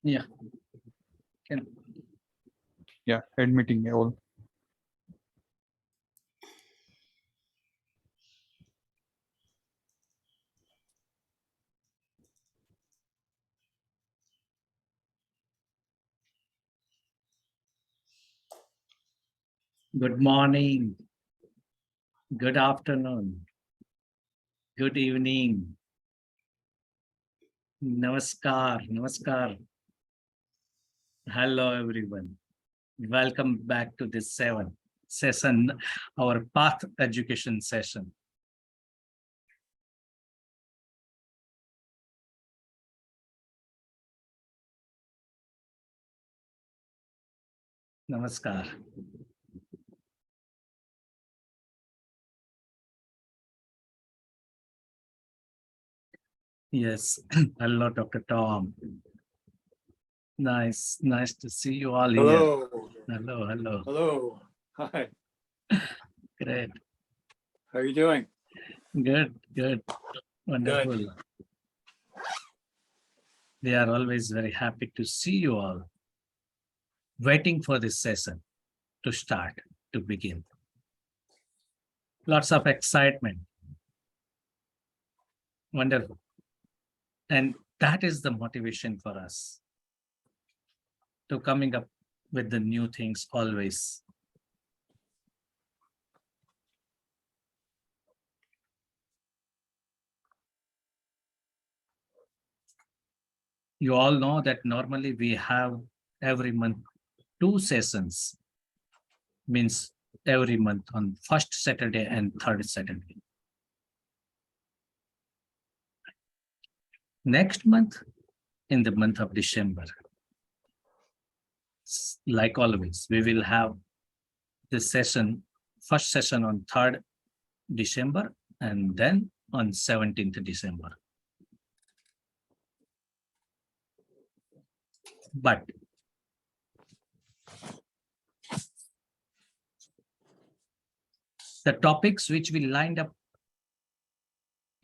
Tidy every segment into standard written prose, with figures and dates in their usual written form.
Yeah. Can. Yeah, admitting all. Good morning. Good afternoon. Good evening. Namaskar. Namaskar. Hello, everyone. Welcome back to this session, our path education session. Namaskar. Yes. Hello, Dr. Tom. Nice to see you all here. Hello. Hello. Hello. Hi. Great. How are you doing? Good. Wonderful. Good. We are always very happy to see you all. Waiting for this session to start, to begin. Lots of excitement. Wonderful. And that is the motivation for us to coming up with the new things always. You all know that normally we have every month 2 sessions, means every month on first Saturday and third Saturday. Next month, in the month of December, like always, we will have this session, first session on 3rd December and then on 17th December. But the topics which we lined up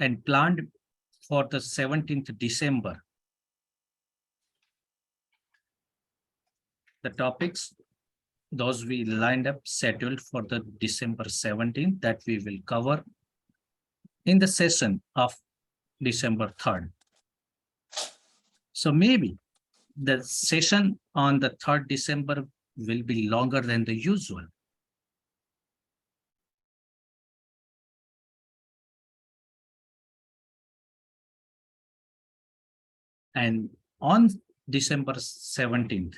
and planned for the 17th December, the topics, those we lined up scheduled for the December 17th that we will cover in the session of December 3rd. So maybe the session on the 3rd December will be longer than the usual. And on December 17th,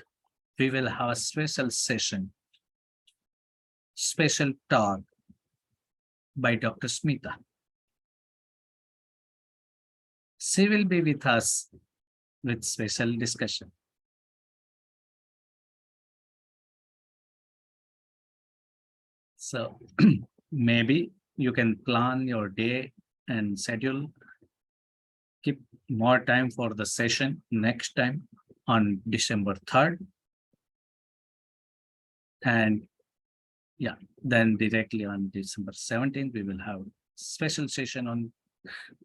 we will have a special session, special talk by Dr. Smita. She will be with us with special discussion. So maybe you can plan your day and schedule, keep more time for the session next time on December 3rd. And yeah, then directly on December 17th, we will have special session on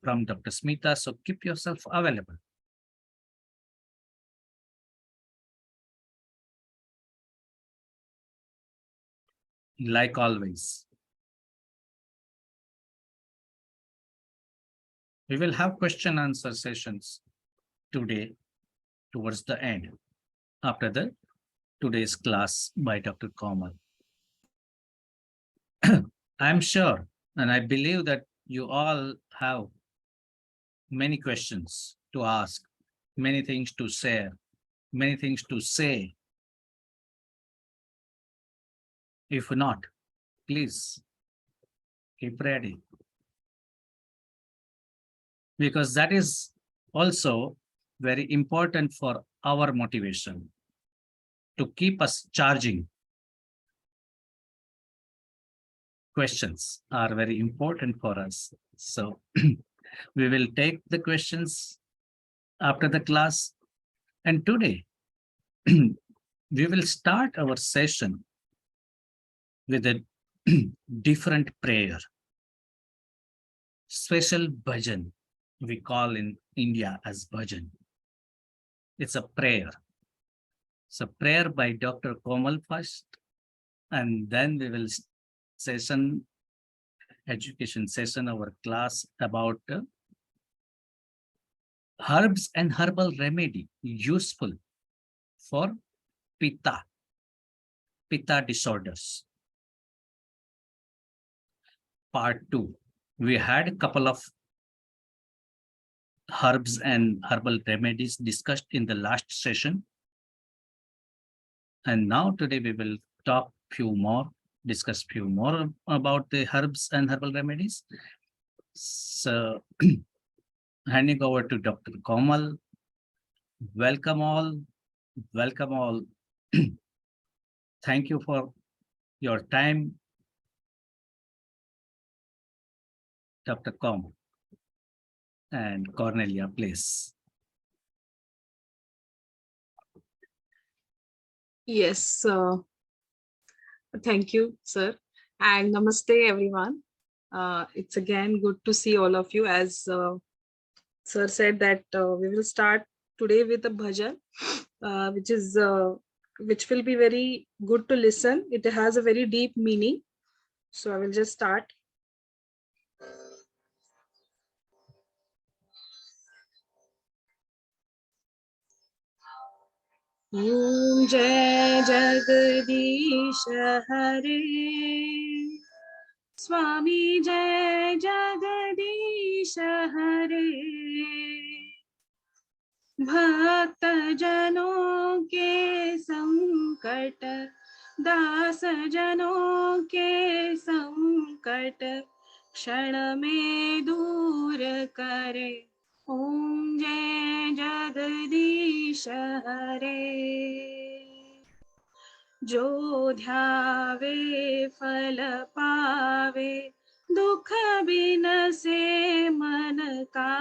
from Dr. Smita. So keep yourself available. Like always, we will have question answer sessions today towards the end after the today's class by Dr. Kamal. I'm sure and I believe that you all have many questions to ask, many things to share, many things to say. If not, please keep ready. Because that is also very important for our motivation to keep us charging. Questions are very important for us. So we will take the questions after the class. And today, we will start our session with a different prayer. Special bhajan, we call in India as bhajan. It's a prayer. It's a prayer by Dr. Komal first, and then we will education session, our class about herbs and herbal remedy useful for pitta disorders. Part 2. We had a couple of herbs and herbal remedies discussed in the last session. And now today we will discuss few more about the herbs and herbal remedies. So handing over to Dr. Komal. Welcome all. Welcome all. Thank you for your time, Dr. Komal and Cornelia, please. Yes, thank you, sir. And namaste, everyone. It's again good to see all of you. As sir said that we will start today with a bhajan, which will be very good to listen. It has a very deep meaning. So I will just start. Om Jai Jagadish Hare Swami Jai Jagadish Hare भक्त जनों के संकट दास जनों के संकट क्षण में दूर करे ओम जय जगदीश हरे जो ध्यावे फल पावे दुख बिन से मन का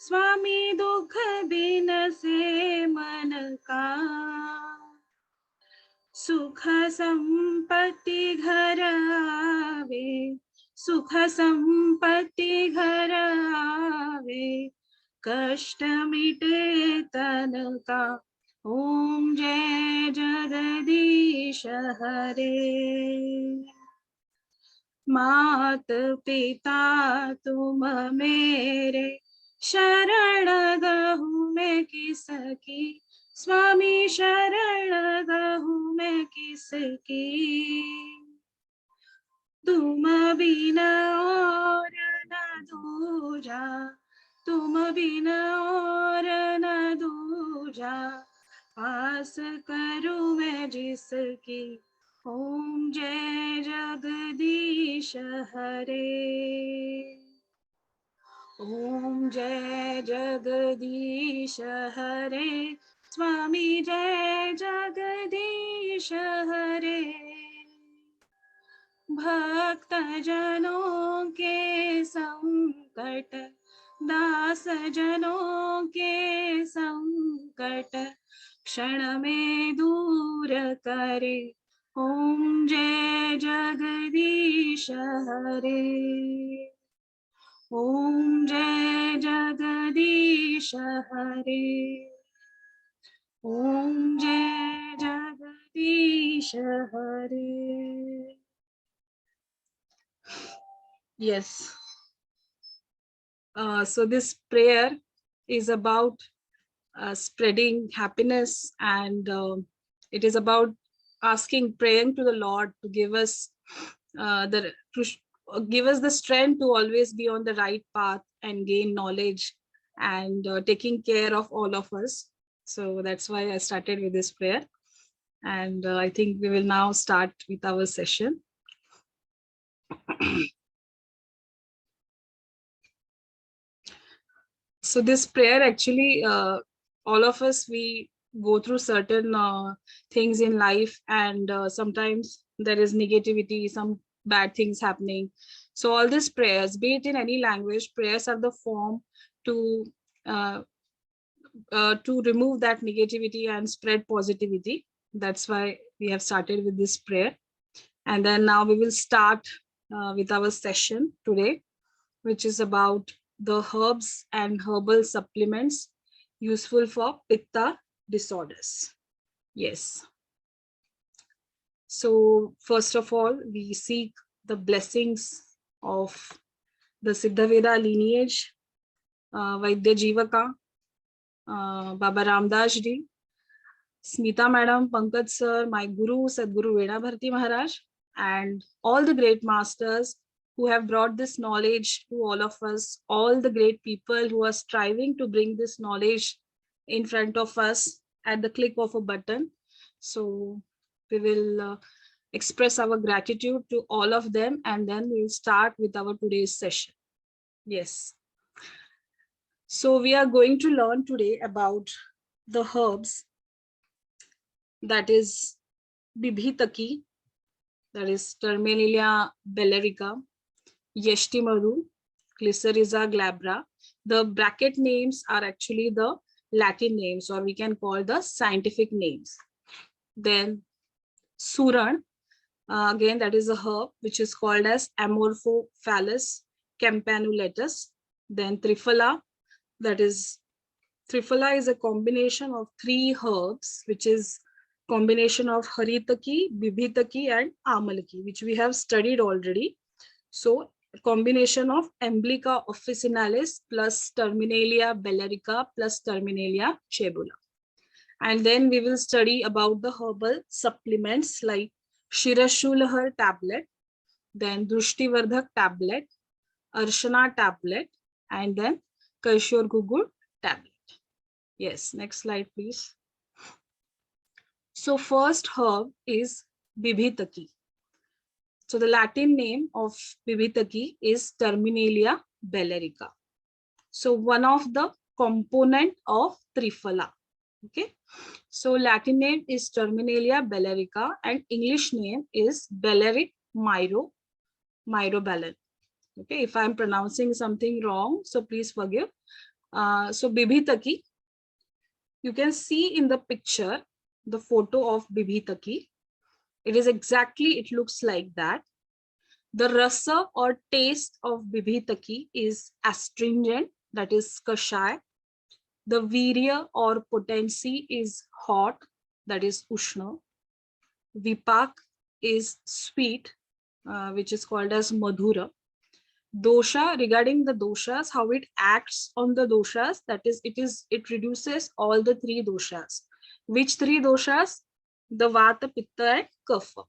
स्वामी दुख बिन से मन का सुख संपत्ति घर आवे सुख संपत्ति घर आवे कष्ट मिटे तन का ओम जय जगदीश हरे मात पिता तुम मेरे शरण गहूँ मैं किसकी स्वामी शरण गहूँ मैं किसकी तुम बिन और न दूजा तुम बिन और न दूजा पास करूँ मैं जिसकी ओम जय जगदीश हरे ओम जय जगदीश हरे स्वामी जय जगदीश हरे भक्त जनों के संकट दास जनों के संकट क्षण में दूर करे ओम जय जगदीश हरे ओम जय जगदीश हरे ओम जय जगदीश हरे Yes. So this prayer is about spreading happiness, and it is about praying to the Lord to give us give us the strength to always be on the right path and gain knowledge and taking care of all of us. So that's why I started with this prayer, and I think we will now start with our session. So this prayer actually, all of us, we go through certain things in life, and sometimes there is negativity, some bad things happening. So all these prayers, be it in any language, prayers are the form to remove that negativity and spread positivity. That's why we have started with this prayer. And then now we will start with our session today, which is about the herbs and herbal supplements useful for pitta disorders. Yes. So first of all, we seek the blessings of the Siddhaveda lineage, Vaidya Jivaka, Baba Ramdas ji, Smita Madam, Pankaj Sir, my Guru, Sadguru Veda Bharti Maharaj, and all the great masters who have brought this knowledge to all of us, all the great people who are striving to bring this knowledge in front of us at the click of a button. So we will express our gratitude to all of them, and then we'll start with our today's session. Yes. So we are going to learn today about the herbs, that is Bibhitaki, that is Terminalia bellerica, Yeshtimaru, Glycyrrhiza glabra. The bracket names are actually the Latin names, or we can call the scientific names. Then Suran, again, that is a herb which is called as Amorphophallus campanulatus. Then Triphala, that is Triphala is a combination of 3 herbs, which is combination of Haritaki, Bibhitaki, and Amalaki, which we have studied already. So a combination of Emblica officinalis plus Terminalia bellerica plus Terminalia chebula. And then we will study about the herbal supplements like Shirashulahar tablet, then Drushtivardhak tablet, Arshana tablet, and then Kaishor Gugur tablet. Yes, next slide, please. So first herb is Bibhitaki. So the Latin name of Bibhitaki is Terminalia bellerica. So one of the component of Triphala. Okay. So Latin name is Terminalia bellerica and English name is Belleric myrobalan. Okay, if I'm pronouncing something wrong, so please forgive. So Bibhitaki, you can see in the picture the photo of Bibhitaki. It is exactly, it looks like that. The rasa or taste of Bibhitaki is astringent, that is kashai. The virya or potency is hot, that is ushna. Vipak is sweet, which is called as madhura. Dosha, regarding the doshas, how it acts on the doshas, that is, it reduces all the 3 doshas. Which 3 doshas? The vata, pitta, and kapha,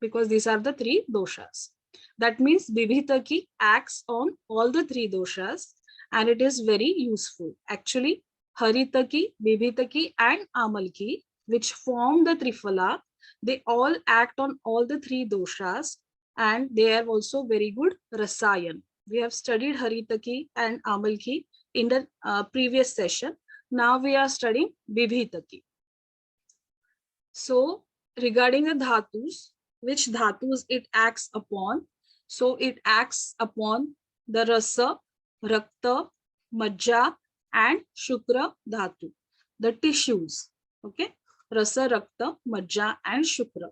because these are the 3 doshas. That means Bibhitaki acts on all the 3 doshas and it is very useful. Actually, Haritaki, Bibhitaki, and Amalki, which form the Triphala, they all act on all the 3 doshas and they are also very good rasayan. We have studied Haritaki and Amalki in the previous session. Now we are studying Bibhitaki. So regarding the dhatus, which dhatus it acts upon? So it acts upon the rasa, rakta, majja, and shukra dhatu, the tissues. Okay, rasa, rakta, majja, and shukra.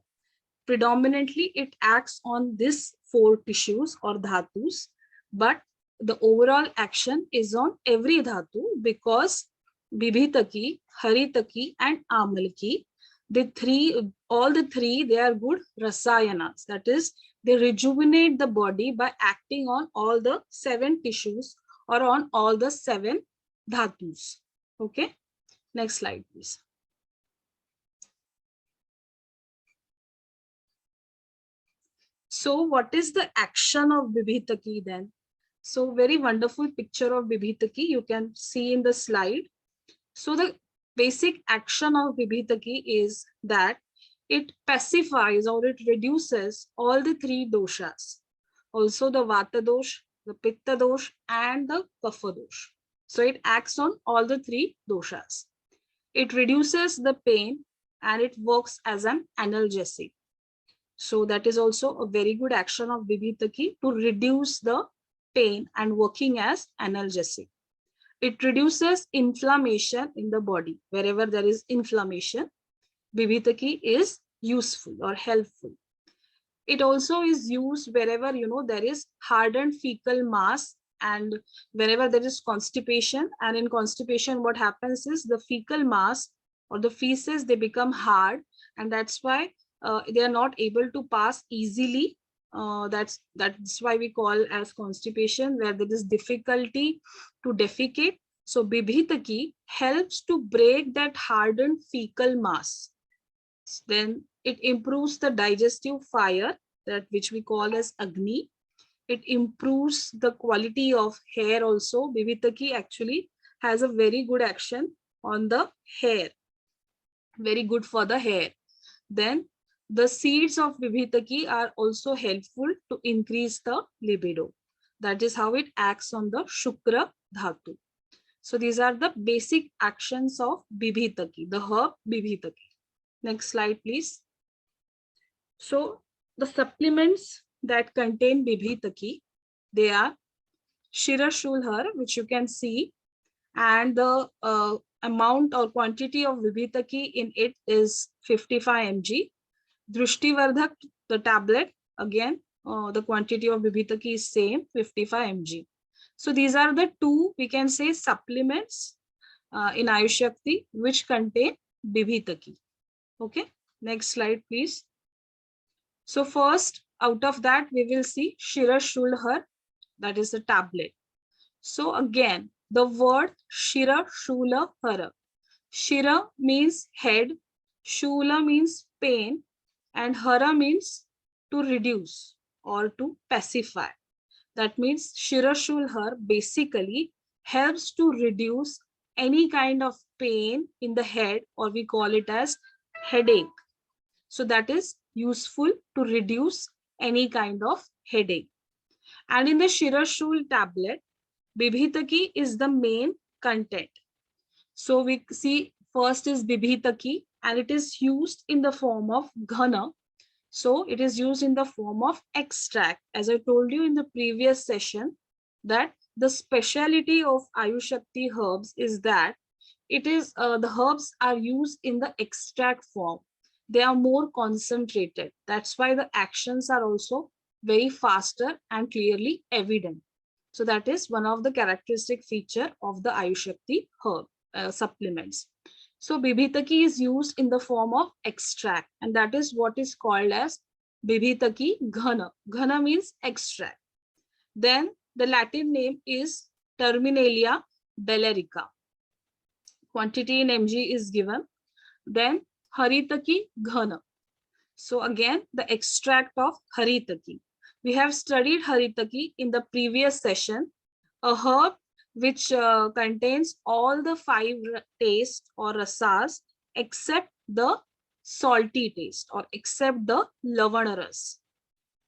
Predominantly, it acts on these 4 tissues or dhatus, but the overall action is on every dhatu because Bibhitaki, Haritaki, and Amalki, all the three, they are good rasayanas. That is, they rejuvenate the body by acting on all the 7 tissues or on all the 7 dhatus. Okay, next slide, please. So what is the action of Bibhitaki then? So very wonderful picture of Bibhitaki you can see in the slide. So the basic action of Bibhitaki is that it pacifies or it reduces all the 3 doshas. Also the Vata dosh, the Pitta dosh, and the Kapha dosh. So it acts on all the 3 doshas. It reduces the pain and it works as an analgesic. So that is also a very good action of Bibhitaki to reduce the pain and working as analgesic. It reduces inflammation in the body. Wherever there is inflammation, Bibhitaki is useful or helpful. It also is used wherever there is hardened fecal mass and wherever there is constipation. And in constipation, what happens is the fecal mass or the feces, they become hard, and that's why they are not able to pass easily. That's why we call as constipation, where there is difficulty to defecate. So bibhitaki helps to break that hardened fecal mass. Then it improves the digestive fire, that which we call as agni. It improves the quality of hair also. Bibhitaki actually has a very good action on the hair, very good for the hair. Then the seeds of Bibhitaki are also helpful to increase the libido. That is how it acts on the Shukra Dhatu. So these are the basic actions of Bibhitaki, the herb Bibhitaki. Next slide, please. So the supplements that contain Bibhitaki, they are Shirashulhar, which you can see, and the amount or quantity of Vibhitaki in it is 55 mg. Drushtivardhak, the tablet, again, the quantity of Vibhitaki is same, 55 mg. So these are the two, we can say, supplements in Ayushakti which contain Vibhitaki. Okay, next slide, please. So first, out of that, we will see Shirashulhar, that is the tablet. So again, the word Shira Shula Hara. Shira means head, Shula means pain, and Hara means to reduce or to pacify. That means Shira Shulhar basically helps to reduce any kind of pain in the head, or we call it as headache. So that is useful to reduce any kind of headache. And in the Shirashul tablet, Bibhitaki is the main content. So we see first is Bibhitaki, and it is used in the form of ghana. So it is used in the form of extract. As I told you in the previous session, that the speciality of Ayushakti herbs is that it is the herbs are used in the extract form. They are more concentrated. That's why the actions are also very faster and clearly evident. So that is one of the characteristic feature of the Ayushakti herb supplements. So Bibhitaki is used in the form of extract, and that is what is called as Bibhitaki ghana. Ghana means extract. Then the Latin name is Terminalia bellerica. Quantity in mg is given. Then Haritaki ghana. So again, the extract of Haritaki. We have studied Haritaki in the previous session, a herb which contains all the 5 tastes or rasas except the salty taste or except the lavana ras.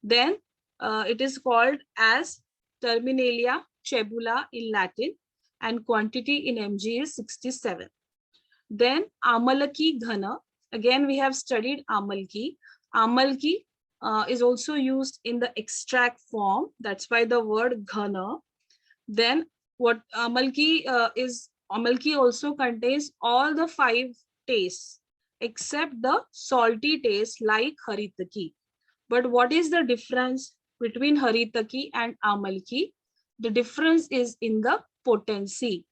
Then it is called as Terminalia cebula in Latin, and quantity in mg is 67. Then Amalaki ghana. Again, we have studied Amalki. Amalki is also used in the extract form. That's why the word ghana. Then what Amalki is, Amalki also contains all the 5 tastes except the salty taste like Haritaki. But what is the difference between Haritaki and Amalki? The difference is in the potency.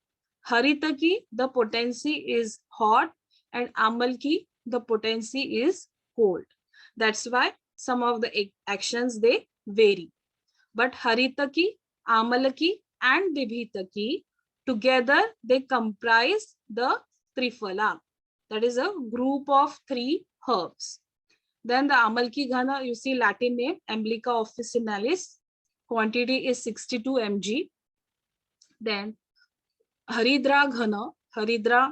Haritaki, the potency is hot, and Amalki, the potency is cold. That's why some of the actions, they vary. But Haritaki, Amalaki, and Bibhitaki together, they comprise the Triphala. That is a group of 3 herbs. Then the Amalki ghana, you see Latin name, Emblica officinalis. Quantity is 62 mg. Then Haridra ghana. Haridra,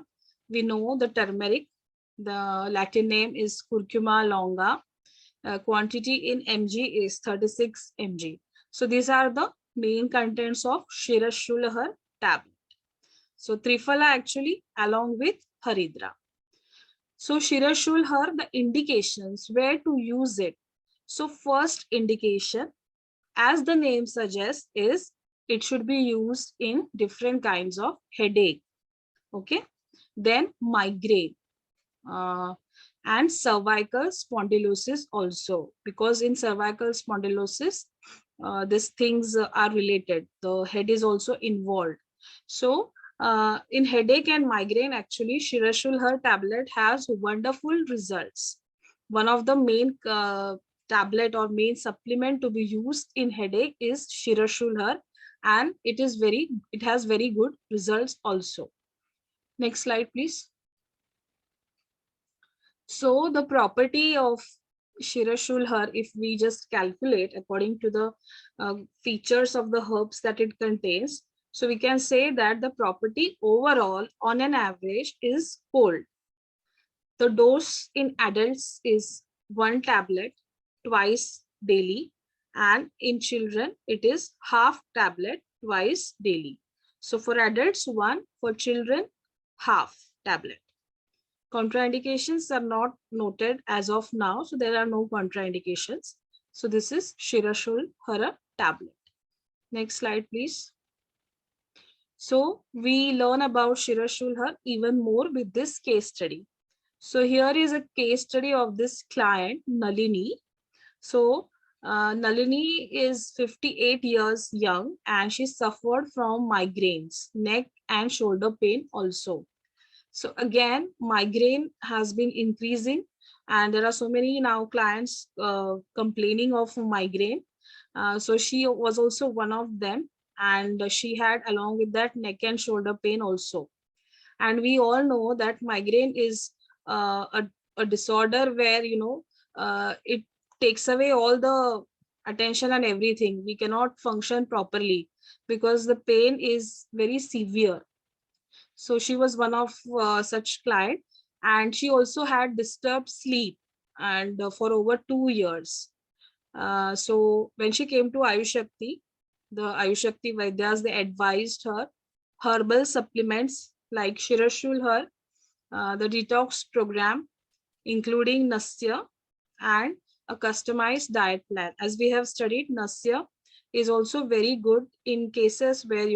we know the turmeric. The Latin name is Curcuma longa. Quantity in mg is 36 mg. So these are the main contents of Shirashulahar tablet. So Triphala actually along with Haridra. So Shirashulhar, the indications, where to use it. So first indication, as the name suggests, is it should be used in different kinds of headache. Okay. Then migraine and cervical spondylosis also, because in cervical spondylosis, these things are related. The head is also involved. So In headache and migraine, actually, Shirashulhar tablet has wonderful results. One of the main tablet or main supplement to be used in headache is Shirashulhar, and it has very good results also. Next slide, please. So the property of Shirashulhar, if we just calculate according to the features of the herbs that it contains, so we can say that the property overall on an average is cold. The dose in adults is 1 tablet twice daily, and in children it is half tablet twice daily. So for adults 1, for children half tablet. Contraindications are not noted as of now, so there are no contraindications. So this is Shirashulhara tablet. Next slide, please. So we learn about Shirashulhar even more with this case study. So here is a case study of this client, Nalini. So Nalini is 58 years young and she suffered from migraines, neck and shoulder pain also. So again, migraine has been increasing and there are so many now clients complaining of migraine. So she was also one of them, and she had along with that neck and shoulder pain also. And we all know that migraine is a disorder where, it takes away all the attention and everything. We cannot function properly because the pain is very severe. So she was one of such client, and she also had disturbed sleep and for over 2 years. So when she came to Ayushakti, the Ayushakti Vaidyas, they advised her herbal supplements like Shirashulhar, the detox program, including Nasya, and a customized diet plan. As we have studied, Nasya is also very good in cases where,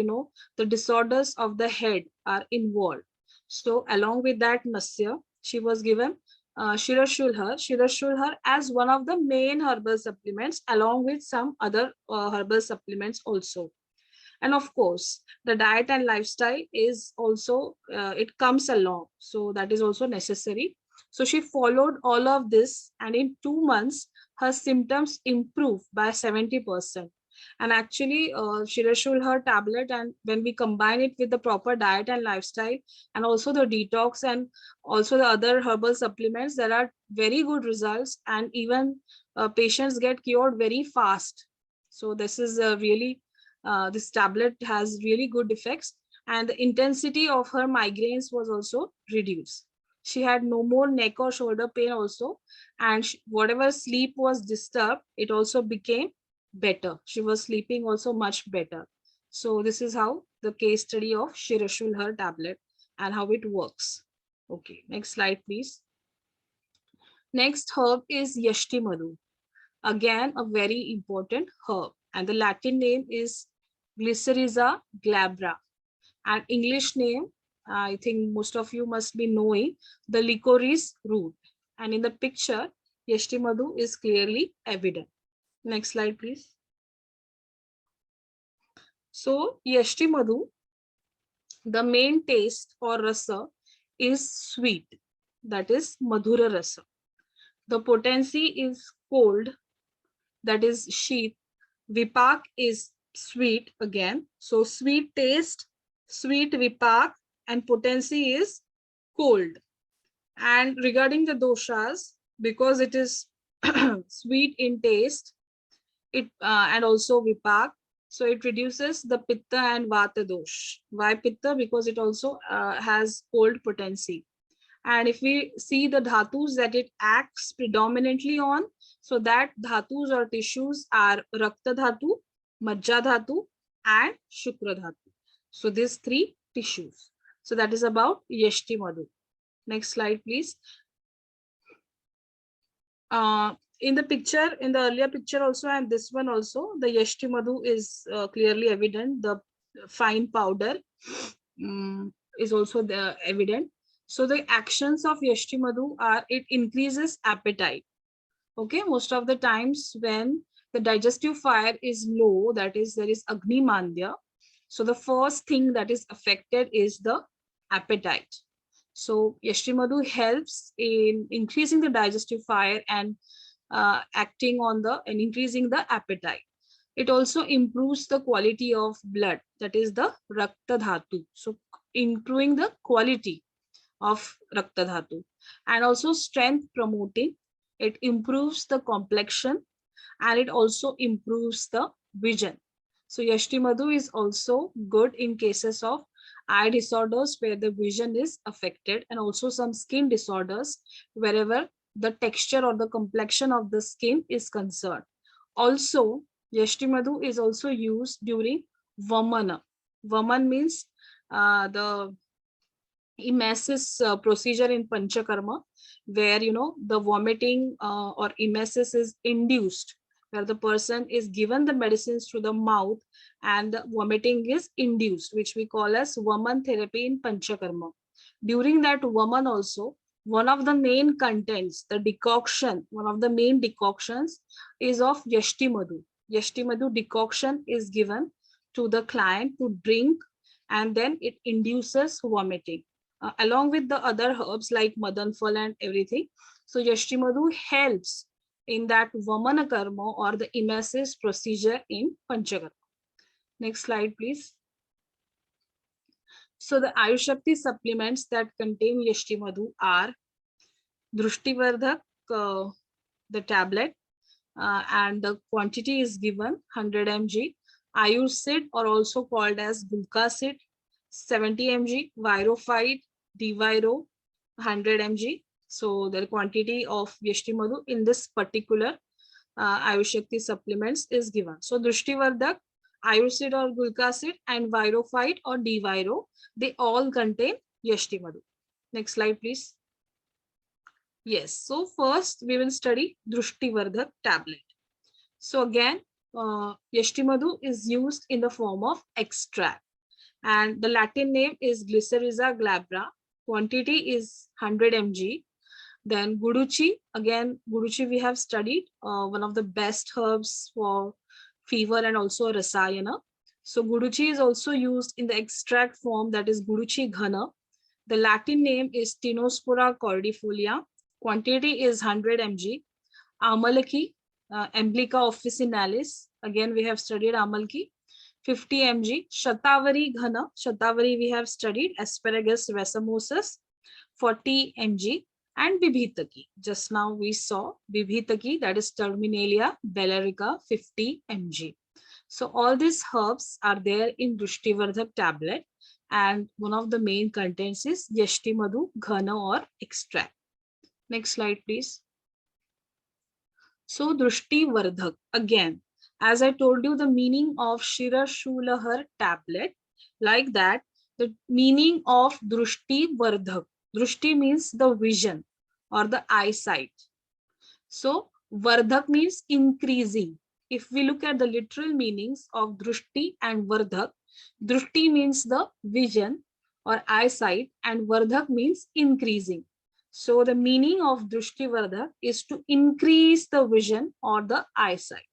the disorders of the head are involved. So along with that Nasya, she was given Shirashulhar as one of the main herbal supplements, along with some other herbal supplements also. And of course, the diet and lifestyle is also, it comes along. So that is also necessary. So she followed all of this, and in 2 months, her symptoms improved by 70%. And actually, Shirashulhar tablet, and when we combine it with the proper diet and lifestyle, and also the detox and also the other herbal supplements, there are very good results, and even patients get cured very fast. So this is really, this tablet has really good effects, and the intensity of her migraines was also reduced. She had no more neck or shoulder pain also, and whatever sleep was disturbed, it also became better. She was sleeping also much better. So this is how the case study of Shirashulhar tablet and how it works. Okay, next slide, please. Next herb is Yashti Madhu. Again, a very important herb, and the Latin name is Glycyrrhiza glabra. And English name, I think most of you must be knowing, the licorice root. And in the picture, Yashti Madhu is clearly evident. Next slide, please. So Yashti Madhu, the main taste or rasa is sweet, that is Madhura rasa. The potency is cold, that is sheath. Vipak is sweet again. So sweet taste, sweet vipak, and potency is cold. And regarding the doshas, because it is sweet in taste, it and also vipak, so it reduces the pitta and vata dosh. Why pitta? Because it also has cold potency. And if we see the dhatus that it acts predominantly on, so that dhatus or tissues are rakta dhatu, majja dhatu, and shukra dhatu. So these 3 tissues. So that is about Yashti Madhu. Next slide, please. In the picture, in the earlier picture also, and this one also, the Yashti Madhu is clearly evident. The fine powder is also evident. So the actions of Yashti Madhu are, it increases appetite. Okay, most of the times when the digestive fire is low, that is, there is Agni Mandya, So the first thing that is affected is the appetite. So Yashtimadu helps in increasing the digestive fire and acting on the and increasing the appetite. It also improves the quality of blood, that is the Rakta Dhatu. So improving the quality of Rakta Dhatu, and also strength promoting. It improves the complexion and it also improves the vision. So Yashti Madhu is also good in cases of eye disorders where the vision is affected, and also some skin disorders wherever the texture or the complexion of the skin is concerned. Also, Yashti Madhu is also used during Vamana. Vaman means the emesis procedure in Panchakarma, where the vomiting or emesis is induced, where the person is given the medicines through the mouth and the vomiting is induced, which we call as Vaman therapy in Panchakarma. During that Vaman also, one of the main contents, the decoction, one of the main decoctions is of Yashti Madhu. Yashti Madhu decoction is given to the client to drink, and then it induces vomiting. Along with the other herbs like Madanfal and everything. So Yashti Madhu helps in that Vamana Karma or the emesis procedure in Panchakarma. Next slide, please. So the Ayushakti supplements that contain Yashti Madhu are Drushtivardhak, the tablet, and the quantity is given 100 mg. Ayursid, or also called as Gulcasid, 70 mg. Virophyte, Diviro, 100 mg. So the quantity of Yashti Madhu in this particular Ayushakti supplements is given. So Drushtivardak, Ayursid or Gulcasid, and Virophyte or Diviro, they all contain Yashti Madhu. Next slide, please. Yes, so first we will study Drushtivardhak tablet. So again, Yashti Madhu is used in the form of extract, and the Latin name is Glycyrrhiza glabra. Quantity is 100 mg. Then Guduchi, again Guduchi we have studied, one of the best herbs for fever and also rasayana. So Guduchi is also used in the extract form, that is Guduchi Ghana. The Latin name is Tinospora cordifolia. Quantity is 100 mg. Amalaki, Emblica officinalis. Again, we have studied Amalaki, 50 mg. Shatavari Ghana. Shatavari we have studied. Asparagus racemosus, 40 mg. And Bibhitaki. Just now we saw Bibhitaki, that is Terminalia bellerica, 50 mg. So all these herbs are there in Drushtivardhak tablet, and one of the main contents is Yashti Madhu Ghana or extract. Next slide, please. So Drushtivardhak, again, as I told you, the meaning of Shirashulahar tablet, like that, the meaning of Drushtivardhak. Drushti means the vision or the eyesight. So Vardhak means increasing. If we look at the literal meanings of Drushti and Vardhak, Drushti means the vision or eyesight, and Vardhak means increasing. So the meaning of Drushti Vardhak is to increase the vision or the eyesight.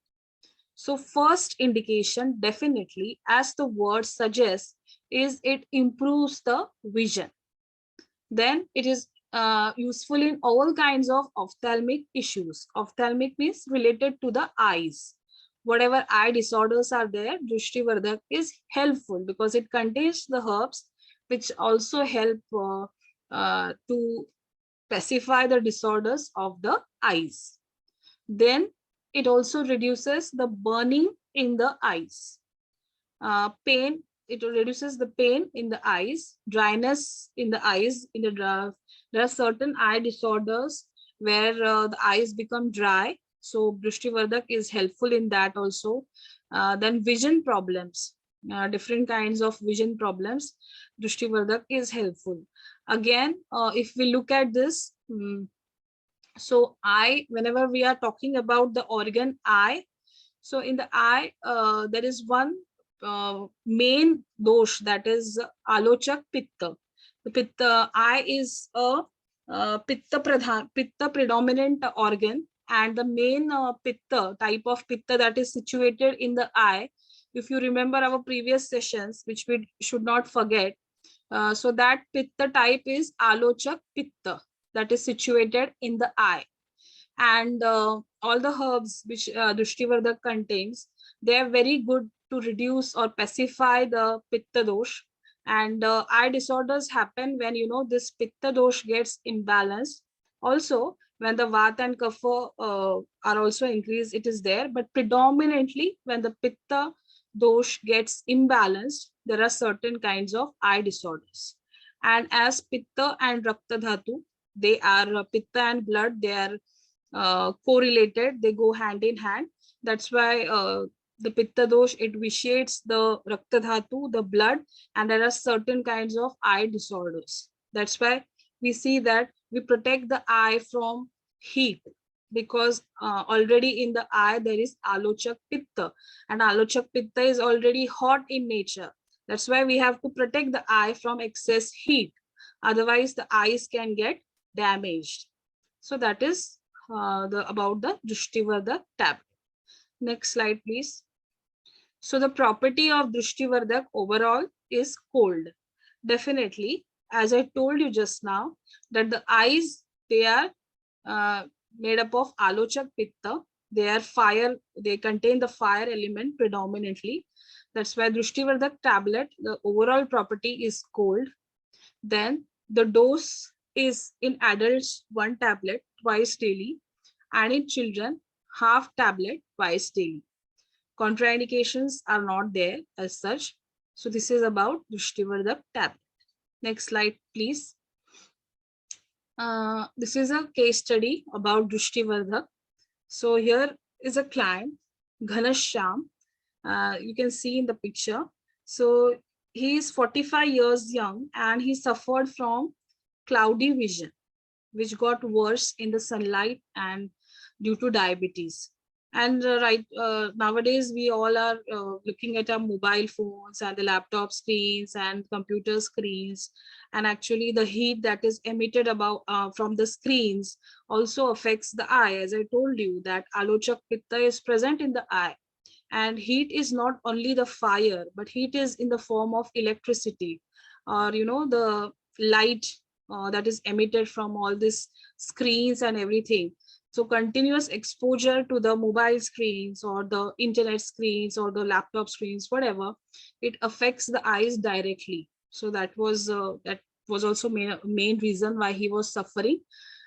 So first indication, definitely, as the word suggests, is it improves the vision. Then it is useful in all kinds of ophthalmic issues. Ophthalmic means related to the eyes. Whatever eye disorders are there, Drushti Vardhak is helpful because it contains the herbs which also help to specify the disorders of the eyes. Then it also reduces the burning in the eyes. Pain, it reduces the pain in the eyes, dryness in the eyes. There are certain eye disorders where the eyes become dry. So Drushti Vardhak is helpful in that also. Then vision problems, different kinds of vision problems, Drushti Vardhak is helpful. Again, if we look at this, so eye, whenever we are talking about the organ eye, so in the eye, there is one main dosh, that is alochak pitta. The pitta eye is a pitta predominant organ, and the main pitta type of pitta that is situated in the eye if you remember our previous sessions, which we should not forget. So that pitta type is alochak pitta, that is situated in the eye. And all the herbs which Drishtivardhak contains, they are very good to reduce or pacify the pitta dosh. And eye disorders happen when, you know, this pitta dosh gets imbalanced. Also, when the vata and kapha are also increased, it is there. But predominantly, when the pitta dosh gets imbalanced, there are certain kinds of eye disorders. And as pitta and rakta dhatu, they are pitta and blood, they are correlated, they go hand in hand. That's why the pitta dosh, it vitiates the rakta dhatu, the blood, and there are certain kinds of eye disorders. That's why we see that we protect the eye from heat, because already in the eye there is alochak pitta, and alochak pitta is already hot in nature. That's why we have to protect the eye from excess heat, otherwise the eyes can get damaged. So that is about the Drishtivardhak tablet. Next slide, please. So the property of Drishtivardhak overall is cold. Definitely, as I told you just now, that the eyes, they are made up of alochak pitta. They are fire, they contain the fire element predominantly. That's why Drishtivardhak tablet, the overall property is cold. Then the dose is in adults 1 tablet twice daily, and in children half tablet twice daily. Contraindications are not there as such. So this is about Drishtivardhak tablet. Next slide, please. This is a case study about Drishtivardhak. So here is a client, Ghanashyam. You can see in the picture. So he is 45 years young and he suffered from cloudy vision, which got worse in the sunlight and due to diabetes. And nowadays we all are looking at our mobile phones and the laptop screens and computer screens, and actually the heat that is emitted from the screens also affects the eye. As I told you, that alochak pitta is present in the eye, and heat is not only the fire, but heat is in the form of electricity, or you know, the light that is emitted from all these screens and everything. So continuous exposure to the mobile screens or the internet screens or the laptop screens, whatever, it affects the eyes directly. So that was also main reason why he was suffering.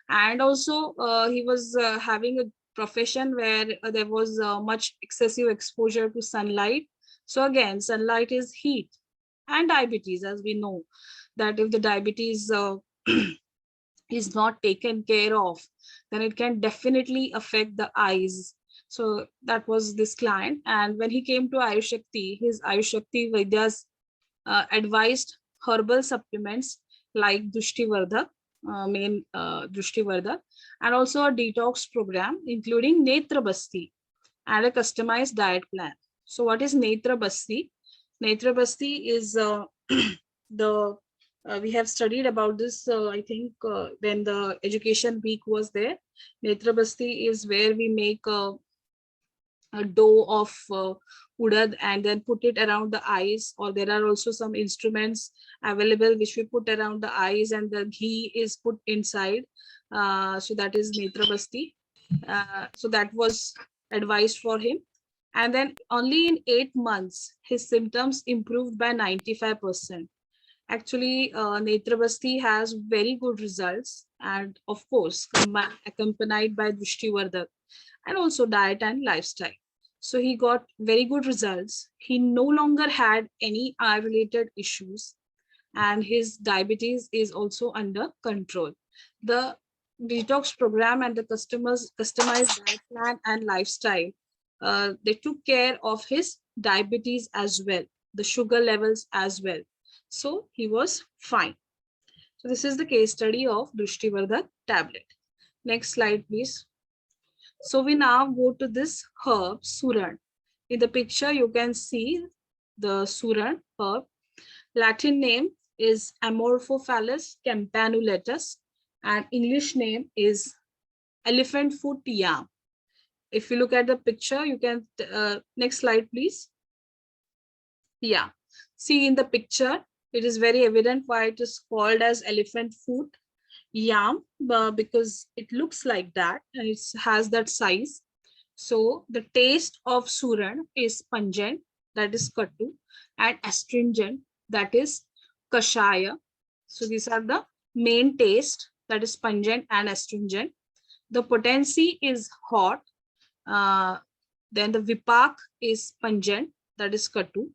And also he was having a profession where there was much excessive exposure to sunlight. So again, sunlight is heat. And diabetes, as we know, that if the diabetes is not taken care of, then it can definitely affect the eyes. So that was this client. And when he came to Ayushakti, his Ayushakti Vaidyas advised herbal supplements like Drishtivardhak, Drishtivardhak, and also a detox program, including Netra Basti and a customized diet plan. So what is Netra Basti? Netra Basti is the we have studied about this, I think, when the education week was there. Netra Basti is where we make a dough of udad and then put it around the eyes, or there are also some instruments available which we put around the eyes and the ghee is put inside. So that is Netra Basti. So that was advised for him. And then only in 8 months, his symptoms improved by 95%. Actually, Netra Basti has very good results, and of course, accompanied by Drishtivardhak and also diet and lifestyle. So he got very good results. He no longer had any eye-related issues, and his diabetes is also under control. The detox program and the customized diet plan and lifestyle, they took care of his diabetes as well, the sugar levels as well. So he was fine. So this is the case study of Drishtivardhak tablet. Next slide, please. So we now go to this herb, Suran. In the picture, you can see the Suran herb. Latin name is Amorphophallus campanulatus, and English name is elephant foot yam. If you look at the picture, you can, next slide, please. Yeah. See in the picture, it is very evident why it is called as elephant foot yam, because it looks like that and it has that size. So the taste of suran is pungent, that is katu, and astringent, that is kashaya. So these are the main taste, that is pungent and astringent. The potency is hot. Uh, then the vipak is pungent, that is katu.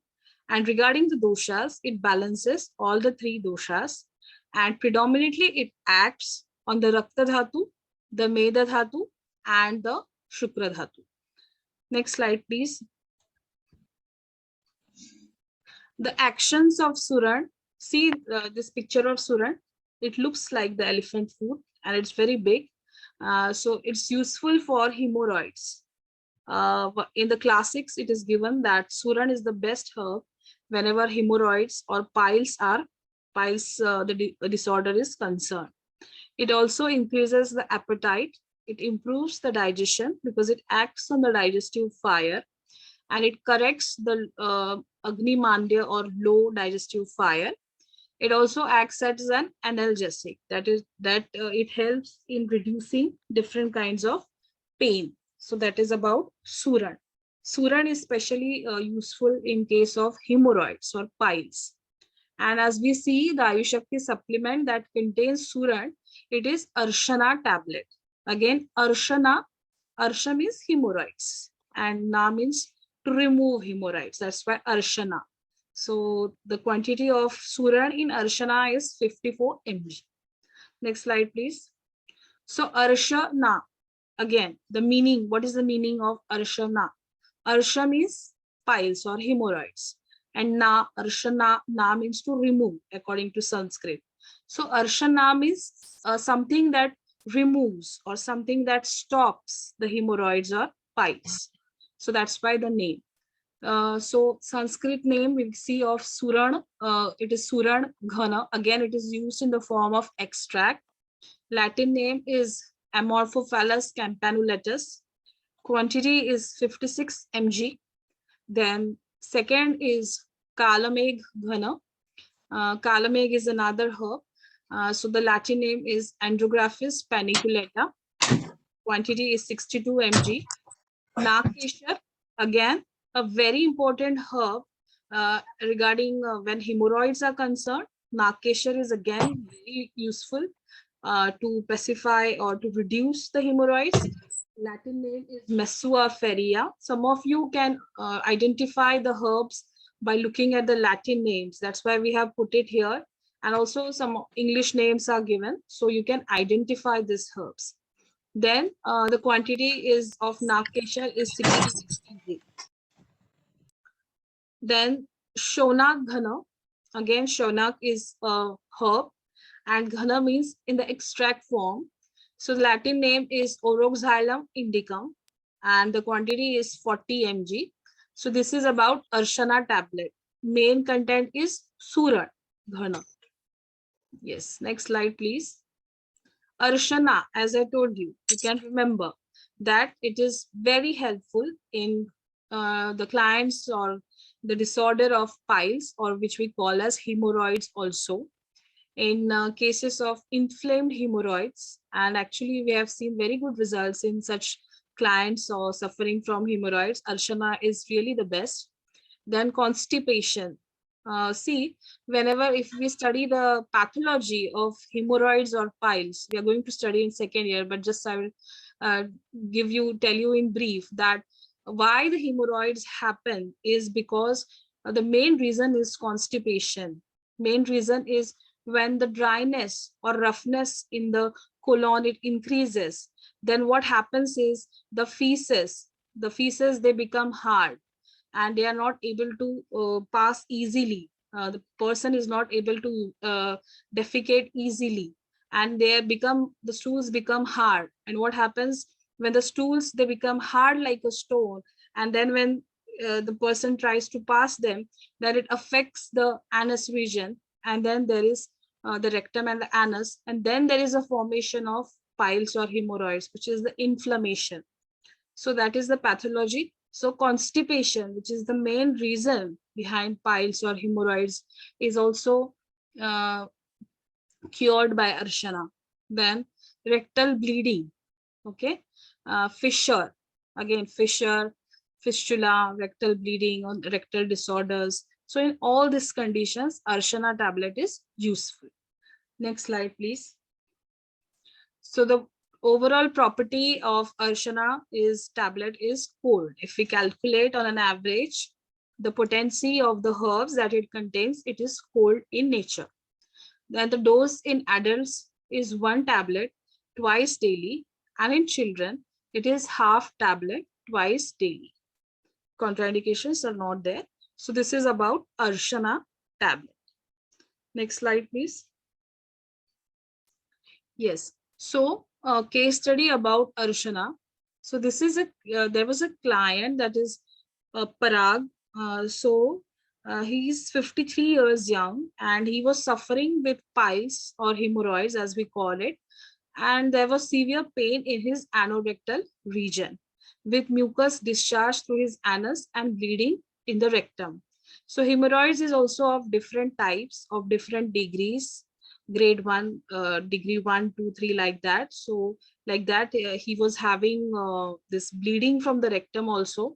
And regarding the doshas, it balances all the three doshas, and predominantly it acts on the rakta dhatu, the meda dhatu, and the shukra dhatu. Next slide, please. The actions of suran. See this picture of suran. It looks like the elephant foot and it's very big. So it's useful for hemorrhoids. In the classics, it is given that suran is the best herb whenever hemorrhoids or the disorder is concerned. It also increases the appetite. It improves the digestion because it acts on the digestive fire, and it corrects the Agni Mandya or low digestive fire. It also acts as an analgesic. That is it helps in reducing different kinds of pain. So that is about suran. Suran is especially useful in case of hemorrhoids or piles. And as we see, the Ayushakti supplement that contains suran, it is Arshana tablet. Again, Arshana, Arsha means hemorrhoids and Na means to remove hemorrhoids. That's why Arshana. So the quantity of suran in Arshana is 54 mg. Next slide, please. So Arshana, again, the meaning, what is the meaning of Arshana? Arsha means piles or hemorrhoids. And Na, Arshana, Na means to remove according to Sanskrit. So Arshana means something that removes or something that stops the hemorrhoids or piles. So that's why the name. So Sanskrit name we see of Suran, it is Suran Ghana. Again, it is used in the form of extract. Latin name is Amorphophallus campanulatus. Quantity is 56 mg. Then second is Kalamegh Ghana. Kalamegh is another herb. So the Latin name is Andrographis paniculata. Quantity is 62 mg. Nakeshar, again, a very important herb regarding when hemorrhoids are concerned. Nakeshar is again very useful to pacify or to reduce the hemorrhoids. Latin name is Messua feria. Some of you can identify the herbs by looking at the Latin names. That's why we have put it here. And also some English names are given, so you can identify these herbs. Then the quantity is of Nakeshar is 66 mg. Then Shonak Ghana. Again, Shonak is a herb and Ghana means in the extract form. So the Latin name is Oroxylum indicum and the quantity is 40 mg. So this is about Arshana tablet. Main content is Surat Ghana. Yes, next slide, please. Arshana, as I told you, you can remember that it is very helpful in the clients or the disorder of piles, or which we call as hemorrhoids also. In cases of inflamed hemorrhoids, and actually we have seen very good results in such clients or suffering from hemorrhoids, Arshana is really the best. Then constipation. See, whenever if we study the pathology of hemorrhoids or piles, we are going to study in second year, but just I will tell you in brief that why the hemorrhoids happen is because the main reason is constipation. Main reason is when the dryness or roughness in the colon it increases, then what happens is the feces they become hard and they are not able to pass easily. The person is not able to defecate easily, and the stools become hard. And what happens when the stools they become hard like a stone, and then when the person tries to pass them, then it affects the anus region, and then there is the rectum and the anus, and then there is a formation of piles or hemorrhoids, which is the inflammation. So that is the pathology So constipation, which is the main reason behind piles or hemorrhoids, is also cured by arshana. Then rectal bleeding, okay, fissure, again fissure, fistula, rectal bleeding, or rectal disorders. So in all these conditions, arshana tablet is useful. Next slide, please. So the overall property of arshana is tablet is cold. If we calculate on an average, the potency of the herbs that it contains, it is cold in nature. Then the dose in adults is 1 tablet twice daily, and in children, it is half tablet twice daily. Contraindications are not there. So this is about arshana tablet. Next slide, please. Yes. So case study about arshana. So this is there was a client, that is Parag. He's 53 years young, and he was suffering with piles or hemorrhoids, as we call it, and there was severe pain in his anorectal region with mucus discharge through his anus and bleeding in the rectum. So hemorrhoids is also of different types, of different degrees, grade 1, degree 1, 2, 3, like that. So like that, he was having this bleeding from the rectum also.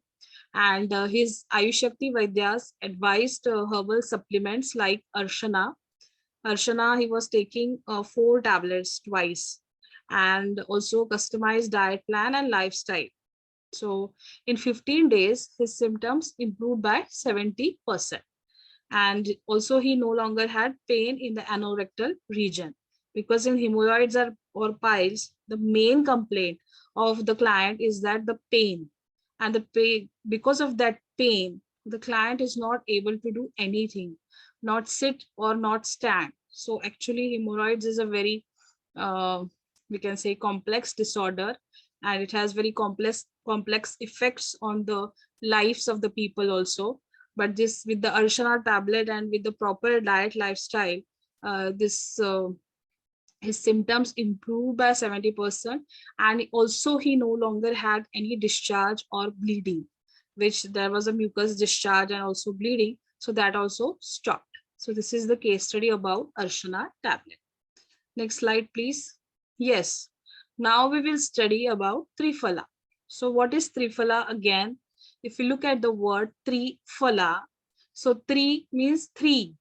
And his Ayush Shakti Vaidyas advised herbal supplements like Arshana. Arshana, he was taking 4 tablets twice, and also customized diet plan and lifestyle. So in 15 days, his symptoms improved by 70%. And also he no longer had pain in the anorectal region, because in hemorrhoids or piles, the main complaint of the client is that the pain, and the pain, because of that pain, the client is not able to do anything, not sit or not stand. So actually hemorrhoids is a very we can say complex disorder, and it has very complex effects on the lives of the people also. But this, with the arshana tablet and with the proper diet lifestyle, this his symptoms improved by 70%. And also he no longer had any discharge or bleeding, which there was a mucus discharge and also bleeding, so that also stopped. So this is the case study about arshana tablet. Next slide, please. Yes, now we will study about triphala. So what is triphala again? If you look at the word triphala, so tri means 3,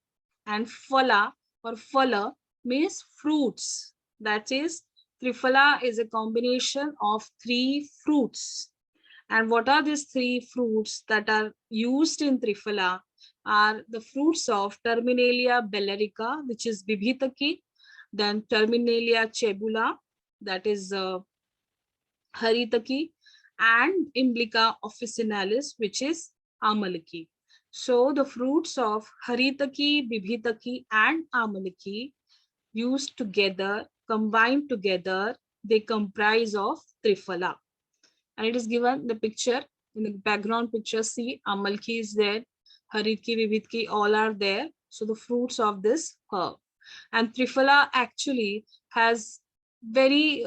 and phala or phala means fruits. That is, triphala is a combination of 3 fruits. And what are these 3 fruits that are used in triphala? Are the fruits of Terminalia bellerica, which is bibhitaki, then Terminalia chebula, that is haritaki, and Imblica officinalis, which is amalaki. So the fruits of haritaki, bibhitaki, and amalaki used together, combined together, they comprise of triphala. And it is given the picture, in the background picture. See, amalki is there, haritki, bibhitki, all are there. So the fruits of this herb. And triphala actually has very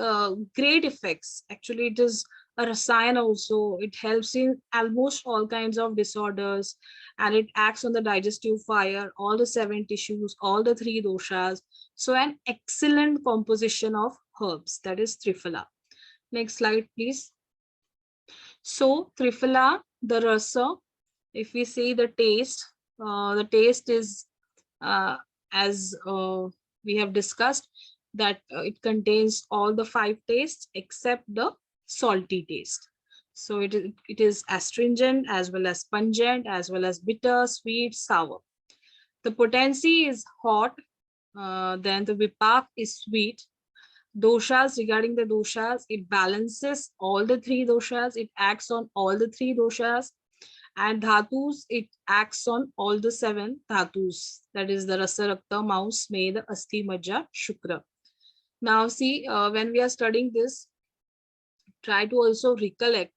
great effects. Actually, it is a rasayan also. It helps in almost all kinds of disorders, and it acts on the digestive fire, all the 7 tissues, all the 3 doshas. So an excellent composition of herbs, that is triphala. Next slide, please. So triphala, the rasa, if we say the taste is as we have discussed, that it contains all the 5 tastes except the salty taste. So it is astringent, as well as pungent, as well as bitter, sweet, sour. The potency is hot. Then the vipak is sweet. Doshas, regarding the doshas, it balances all the 3 doshas. It acts on all the 3 doshas. And dhatus, it acts on all the 7 dhatus. That is the rasa, rakta, maus, medha, asti, majja, shukra. Now see, when we are studying this, try to also recollect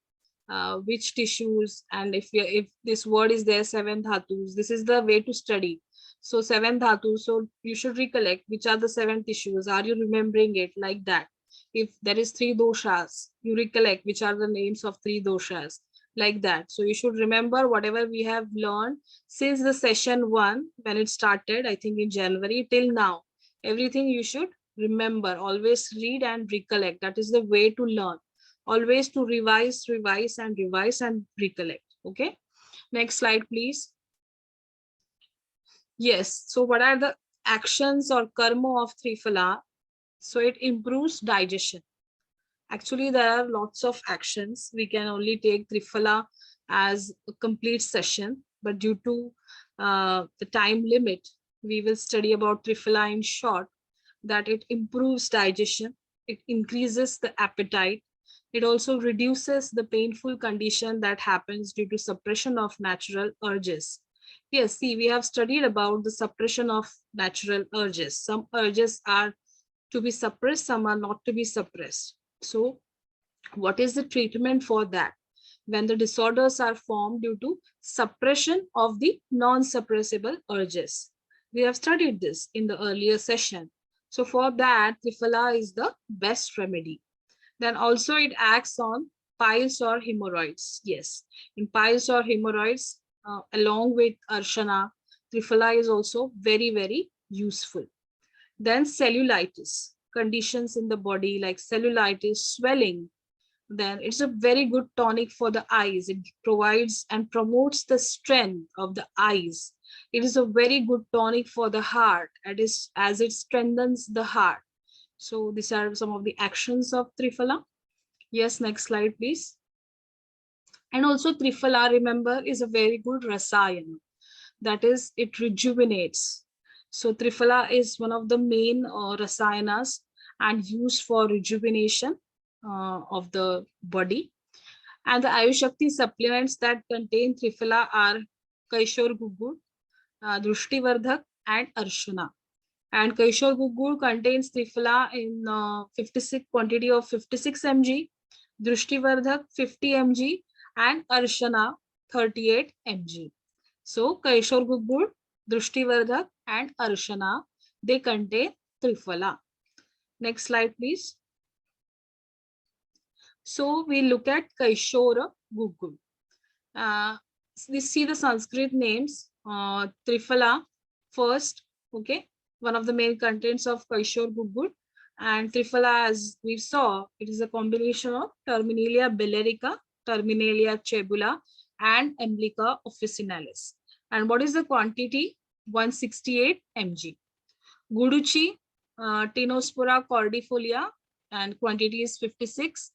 which tissues, and if this word is there, 7 dhatus, this is the way to study. So 7 dhatus, so you should recollect which are the 7 tissues. Are you remembering it like that? If there is 3 doshas, you recollect which are the names of 3 doshas. like that. So you should remember whatever we have learned since the session 1 when it started, I think in January till now. Everything you should remember. Always read and recollect. That is the way to learn. Always to revise, revise and revise and recollect. Okay. Next slide, please. Yes. So what are the actions or karma of Triphala? So it improves digestion. Actually, there are lots of actions. We can only take Triphala as a complete session, but due to the time limit, we will study about Triphala in short, that it improves digestion, it increases the appetite, it also reduces the painful condition that happens due to suppression of natural urges. Yes, see, we have studied about the suppression of natural urges. Some urges are to be suppressed, some are not to be suppressed. So what is the treatment for that? When the disorders are formed due to suppression of the non-suppressible urges. We have studied this in the earlier session. So for that, Triphala is the best remedy. Then also it acts on piles or hemorrhoids. Yes, in piles or hemorrhoids, along with Arshana, Triphala is also very, very useful. Then cellulitis, conditions in the body like cellulitis, swelling. Then it's a very good tonic for the eyes. It provides and promotes the strength of the eyes. It is a very good tonic for the heart, as it strengthens the heart. So these are some of the actions of Triphala. Yes, next slide, please. And also Triphala, remember, is a very good rasayana. That is, it rejuvenates. So Triphala is one of the main rasayanas and used for rejuvenation of the body. And the Ayushakti supplements that contain Triphala are Kaishor Gugur, Drushtivardhak and Arshana. And Kaishor Gugur contains Triphala in 56 quantity of 56 mg, Drushtivardhak 50 mg and Arshana 38 mg. So Kaishor Gugur, Drushtivardhak and Arshana, they contain Triphala. Next slide, please. So we look at Kaishora Gugur. We see the Sanskrit names, Triphala first, okay, one of the main contents of Kaishor Gugur. And Triphala, as we saw, it is a combination of Terminalia bilerica, Terminalia cebula, and Emblica officinalis. And what is the quantity? 168 mg. Guduchi, Tinospora cordifolia, and quantity is 56.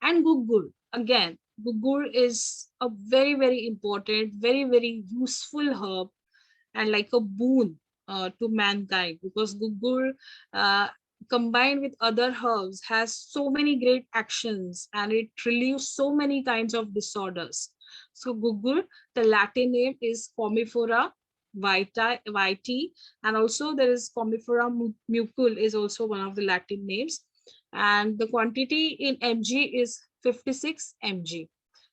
And Gugur, again, Gugur is a very, very important, very, very useful herb and like a boon to mankind, because Gugur combined with other herbs has so many great actions and it relieves so many kinds of disorders. So Gugur, the Latin name is Commiphora vitae, and also there is Commiphora mucul is also one of the Latin names, and the quantity in mg is 56 mg.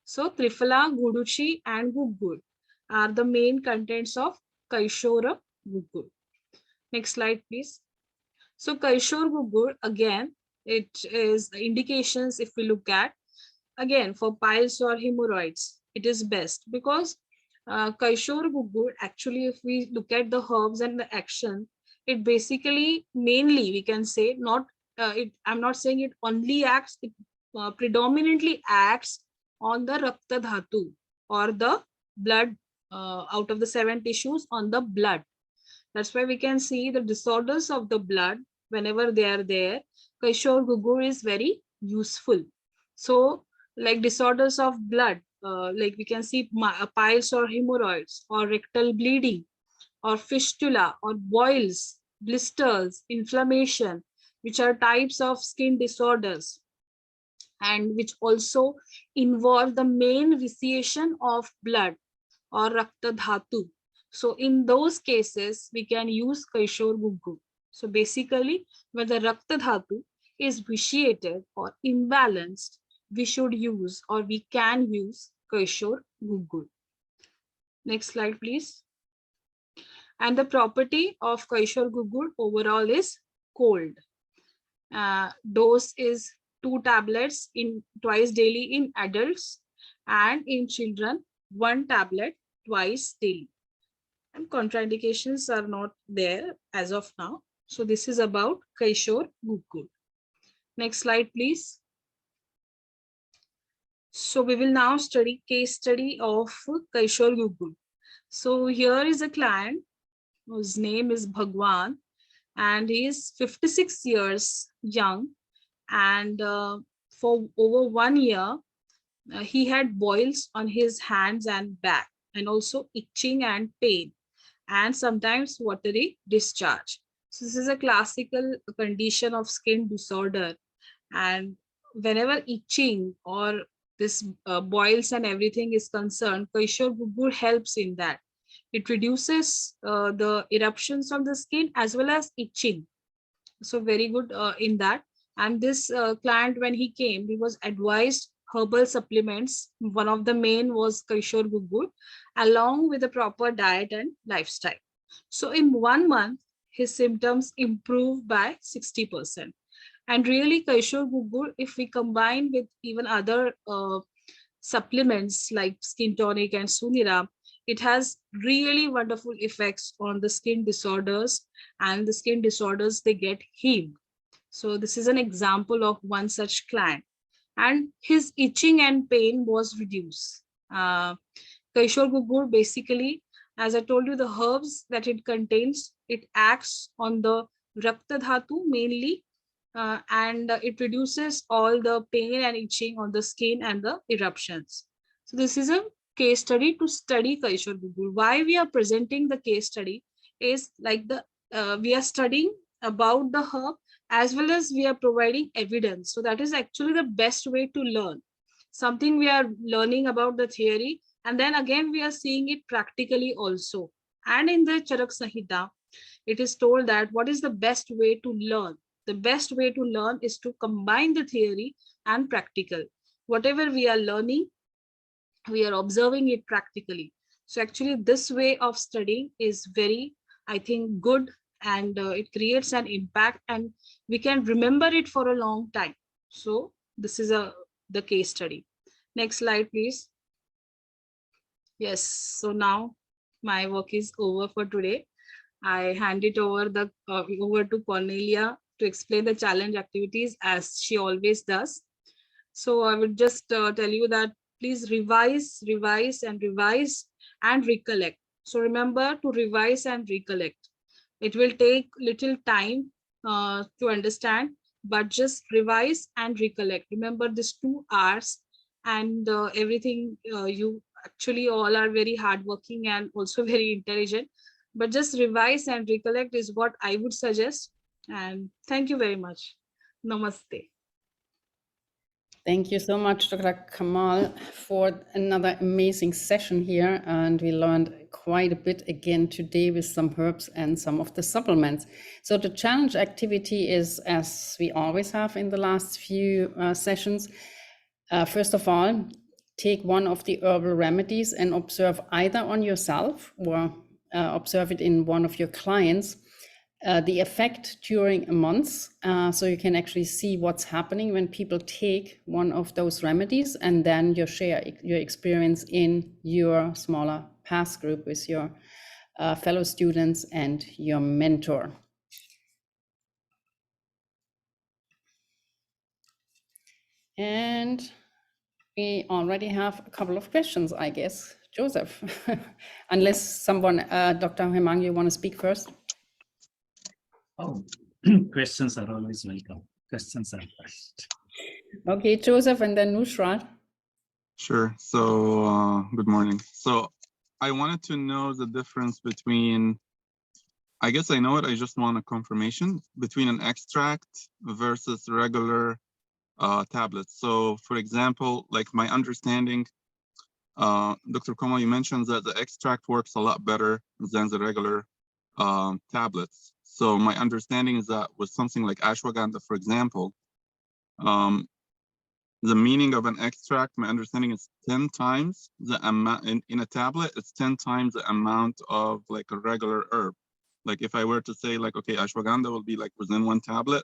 So Triphala, Guduchi and Gugur are the main contents of Kaishora Gugur. Next slide, please. So Kaishor Gugur, again, it is indications if we look at, again, for piles or hemorrhoids, it is best because Kaishor Gugur, actually, if we look at the herbs and the action, it basically, mainly we can say, I'm not saying it only acts, it predominantly acts on the Rakta Dhatu or the blood, out of the 7 tissues on the blood. That's why we can see the disorders of the blood, whenever they are there, Kaishor Gugur is very useful. So like disorders of blood, like we can see piles or hemorrhoids or rectal bleeding or fistula or boils, blisters, inflammation, which are types of skin disorders and which also involve the main vitiation of blood or Rakta Dhatu. So in those cases, we can use Kaishor Gugur. So basically, when the Rakta Dhatu is vitiated or imbalanced, we should use or we can use Kaishor Gugur. Next slide, please. And the property of Kaishor Gugur overall is cold. Dose is 2 tablets in twice daily in adults, and in children, 1 tablet twice daily. And contraindications are not there as of now. So this is about Kaishore Gukul. Next slide, please. So we will now study case study of Kaishore Gukul. So here is a client whose name is Bhagwan, and he is 56 years young, and for over 1 year he had boils on his hands and back, and also itching and pain, and sometimes watery discharge. So this is a classical condition of skin disorder, and whenever itching or this boils and everything is concerned, Kaishore Guggur helps in that. It reduces the eruptions on the skin as well as itching. So very good in that. And this client, when he came, he was advised herbal supplements. One of the main was Kaishore Guggur, along with a proper diet and lifestyle. So in 1 month, his symptoms improved by 60%. And really, Kaishore Guggur, if we combine with even other supplements like skin tonic and Sunira, it has really wonderful effects on the skin disorders, and the skin disorders, they get healed. So this is an example of one such client, and his itching and pain was reduced. Kaishore Guggur, basically, as I told you, the herbs that it contains, it acts on the Rakta Dhatu mainly, and it reduces all the pain and itching on the skin and the eruptions. So this is a case study to study Kaishore Guggur. Why we are presenting the case study is like we are studying about the herb as well as we are providing evidence. So that is actually the best way to learn. Something we are learning about the theory, and then again we are seeing it practically also. And in the Charak Samhita, it is told that what is the best way to learn. The best way to learn is to combine the theory and practical. Whatever we are learning, we are observing it practically. So actually this way of studying is very, I think, good, and it creates an impact and we can remember it for a long time. So this is the case study. Next slide, please. Yes, so now my work is over for today. I hand it over to Cornelia to explain the challenge activities as she always does. So I would just tell you that please revise and recollect. So remember to revise and recollect. It will take little time to understand, but just revise and recollect. Remember this 2 hours, and everything. You actually all are very hardworking and also very intelligent, but just revise and recollect is what I would suggest. And thank you very much. Namaste. Thank you so much, Dr. Kamal, for another amazing session here. And we learned quite a bit again today with some herbs and some of the supplements. So the challenge activity is, as we always have in the last few sessions, first of all, take one of the herbal remedies and observe either on yourself or observe it in one of your clients, the effect during a month, so you can actually see what's happening when people take one of those remedies, and then you share your experience in your smaller path group with your fellow students and your mentor. And we already have a couple of questions, I guess. Joseph, unless someone, Dr. Hemang, you want to speak first? Oh, questions are always welcome. Questions are first. Okay, Joseph, and then Nusrat. Sure. So good morning. So I wanted to know the difference between, I guess I know it, I just want a confirmation, between an extract versus regular tablets. So for example, like my understanding, Dr. Kamal, you mentioned that the extract works a lot better than the regular tablets. So my understanding is that with something like ashwagandha, for example, the meaning of an extract, my understanding is 10 times the amount in a tablet, it's 10 times the amount of like a regular herb. Like if I were to say like, okay, ashwagandha will be like within 1 tablet.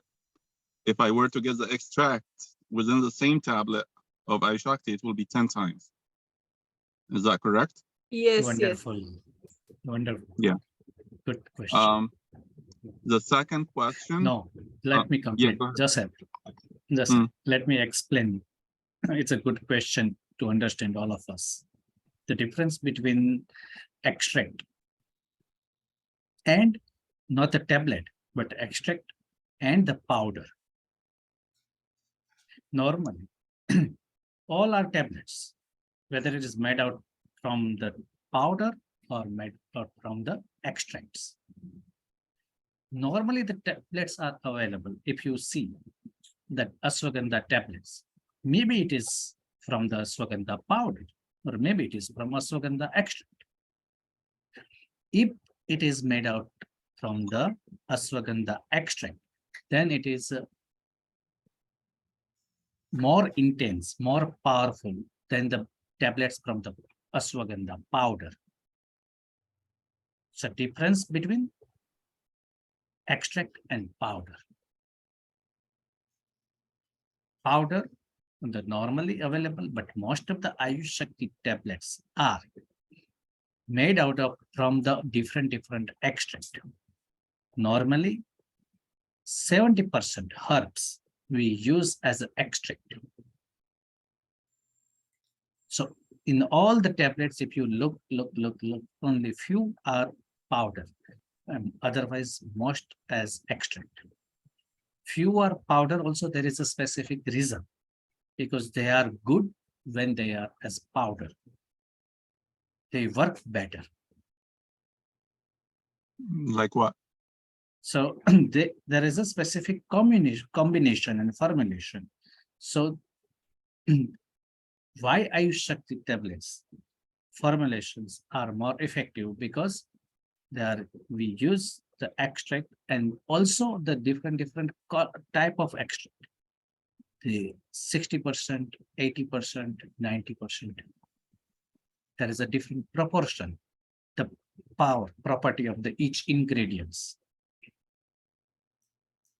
If I were to get the extract within the same tablet of Aishakti, it will be 10 times. Is that correct? Yes, Wonderful. Wonderful. Yeah. Good question. The second question. No, let me yeah, complete. go ahead. Joseph, let me explain. It's a good question to understand all of us. The difference between extract and not the tablet, but extract and the powder. Normally, all our tablets, whether it is made out from the powder or made out from the extracts. Normally, the tablets are available. If you see that ashwagandha tablets, maybe it is from the ashwagandha powder, or maybe it is from ashwagandha extract. If it is made out from the ashwagandha extract, then it is more intense, more powerful than the tablets from the ashwagandha powder. So difference between extract and powder. Powder, the normally available, but most of the Ayush Shakti tablets are made out of from the different extract. Normally, 70% herbs we use as an extract. So in all the tablets, if you look, only few are powder, and otherwise most as extract. Few are powder also, there is a specific reason, because they are good when they are as powder. They work better. Like what? So there is a specific combination and formulation. So why Ayush Shakti tablets formulations are more effective, because we use the extract and also the different type of extract. The 60%, 80%, 90%. There is a different proportion, the power property of the each ingredients.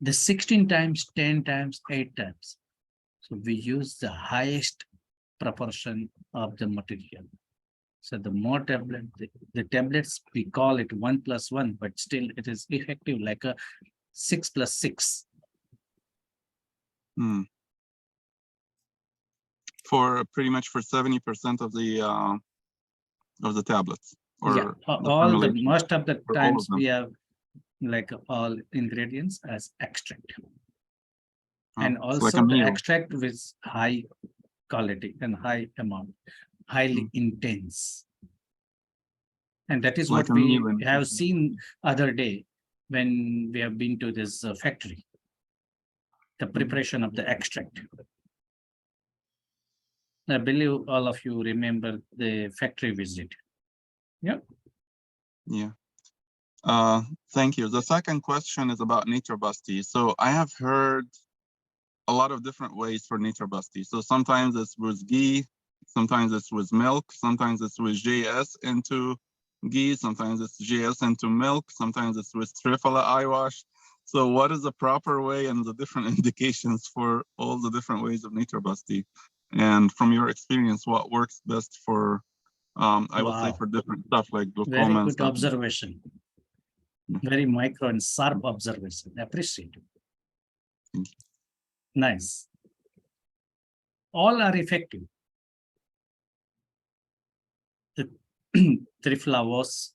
The 16 times, 10 times, 8 times. So we use the highest proportion of the material. So the more tablet, the tablets, we call it 1+1, but still it is effective like a 6+6. For pretty much for 70% of the tablets. Or Yeah, the all the formulation, most of the or all of times them. we have like all ingredients as extract. And It's like also a the meal. extract with high quality and high amount, highly intense. And that is Like what a we meal in have itself. seen other day when we have been to this factory, the preparation of the extract. I believe all of you remember the factory visit. Yeah. Yeah. Thank you. The second question is about nature basti. So I have heard a lot of different ways for nature basti. So sometimes it's with ghee, sometimes it's with milk, sometimes it's with JS into ghee, sometimes it's JS into milk, sometimes it's with trifala eye wash. So what is the proper way and the different indications for all the different ways of nature basti? And from your experience, what works best for, I would say, Wow. for different stuff like Very glaucoma and good stuff. observation. Very micro and sharp observation. Appreciate it. Thank you. Nice. All are effective. The triflavos,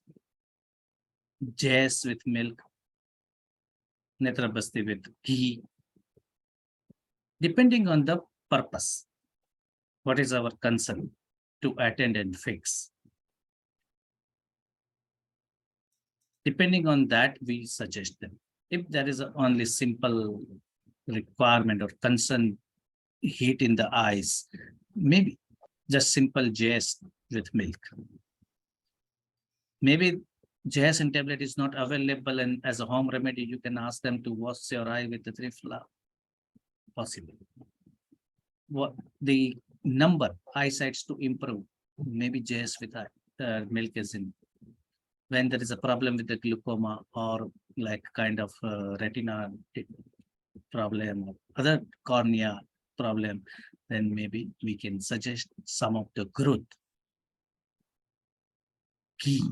jazz with milk, netrabasti with ghee, depending on the purpose. What is our concern to attend and fix? Depending on that, we suggest them. If there is only simple requirement or concern, heat in the eyes, maybe just simple JS with milk. Maybe JS tablet is not available, and as a home remedy, you can ask them to wash your eye with the trifla. Possible. What the number eyesights to improve? Maybe JS with milk is in. When there is a problem with the glaucoma or like kind of retina problem or other cornea problem, then maybe we can suggest some of the growth ghee,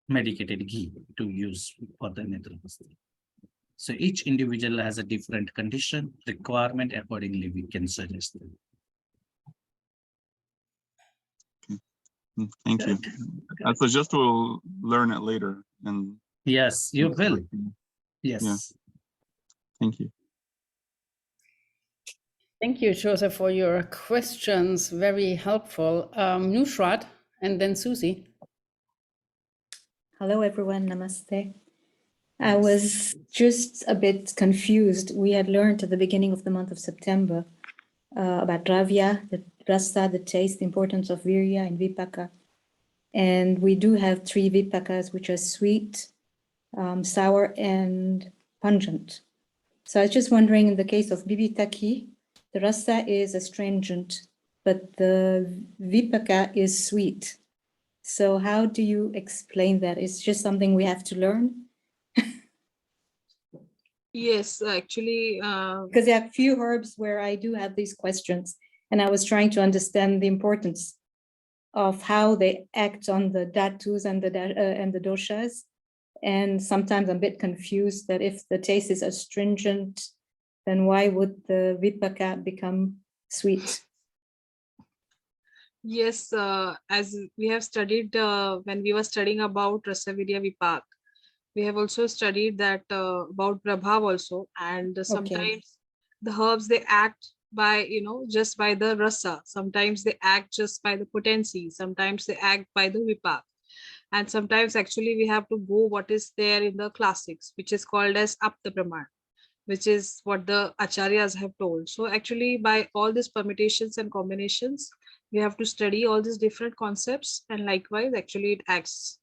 medicated ghee to use for the netherpasti. So each individual has a different condition requirement. Accordingly, we can suggest them. Thank you. I suggest we'll learn it later. And Yes, you will. Yes. Yeah. Thank you. Thank you, Joseph, for your questions. Very helpful. Nusrat and then Susie. Hello, everyone. Namaste. I was just a bit confused. We had learned at the beginning of the month of September about Dravya, the rasa, the taste, the importance of virya and vipaka. And we do have 3 vipakas, which are sweet, sour, and pungent. So I was just wondering, in the case of bibitaki, the rasa is astringent, but the vipaka is sweet. So how do you explain that? It's just something we have to learn? Yes, actually, Because there are a few herbs where I do have these questions, and I was trying to understand the importance of how they act on the dhatus and the doshas. And sometimes I'm a bit confused that if the taste is astringent, then why would the vipaka become sweet? yes, as we have studied when we were studying about Rasavirya Vipak, we have also studied that about Prabhav also, and sometimes the herbs, they act by, you know, just by the rasa. Sometimes they act just by the potency. Sometimes they act by the Vipak. And sometimes actually we have to go what is there in the classics, which is called as Apta Praman, which is what the acharyas have told. So actually by all these permutations and combinations, we have to study all these different concepts, and likewise actually it acts.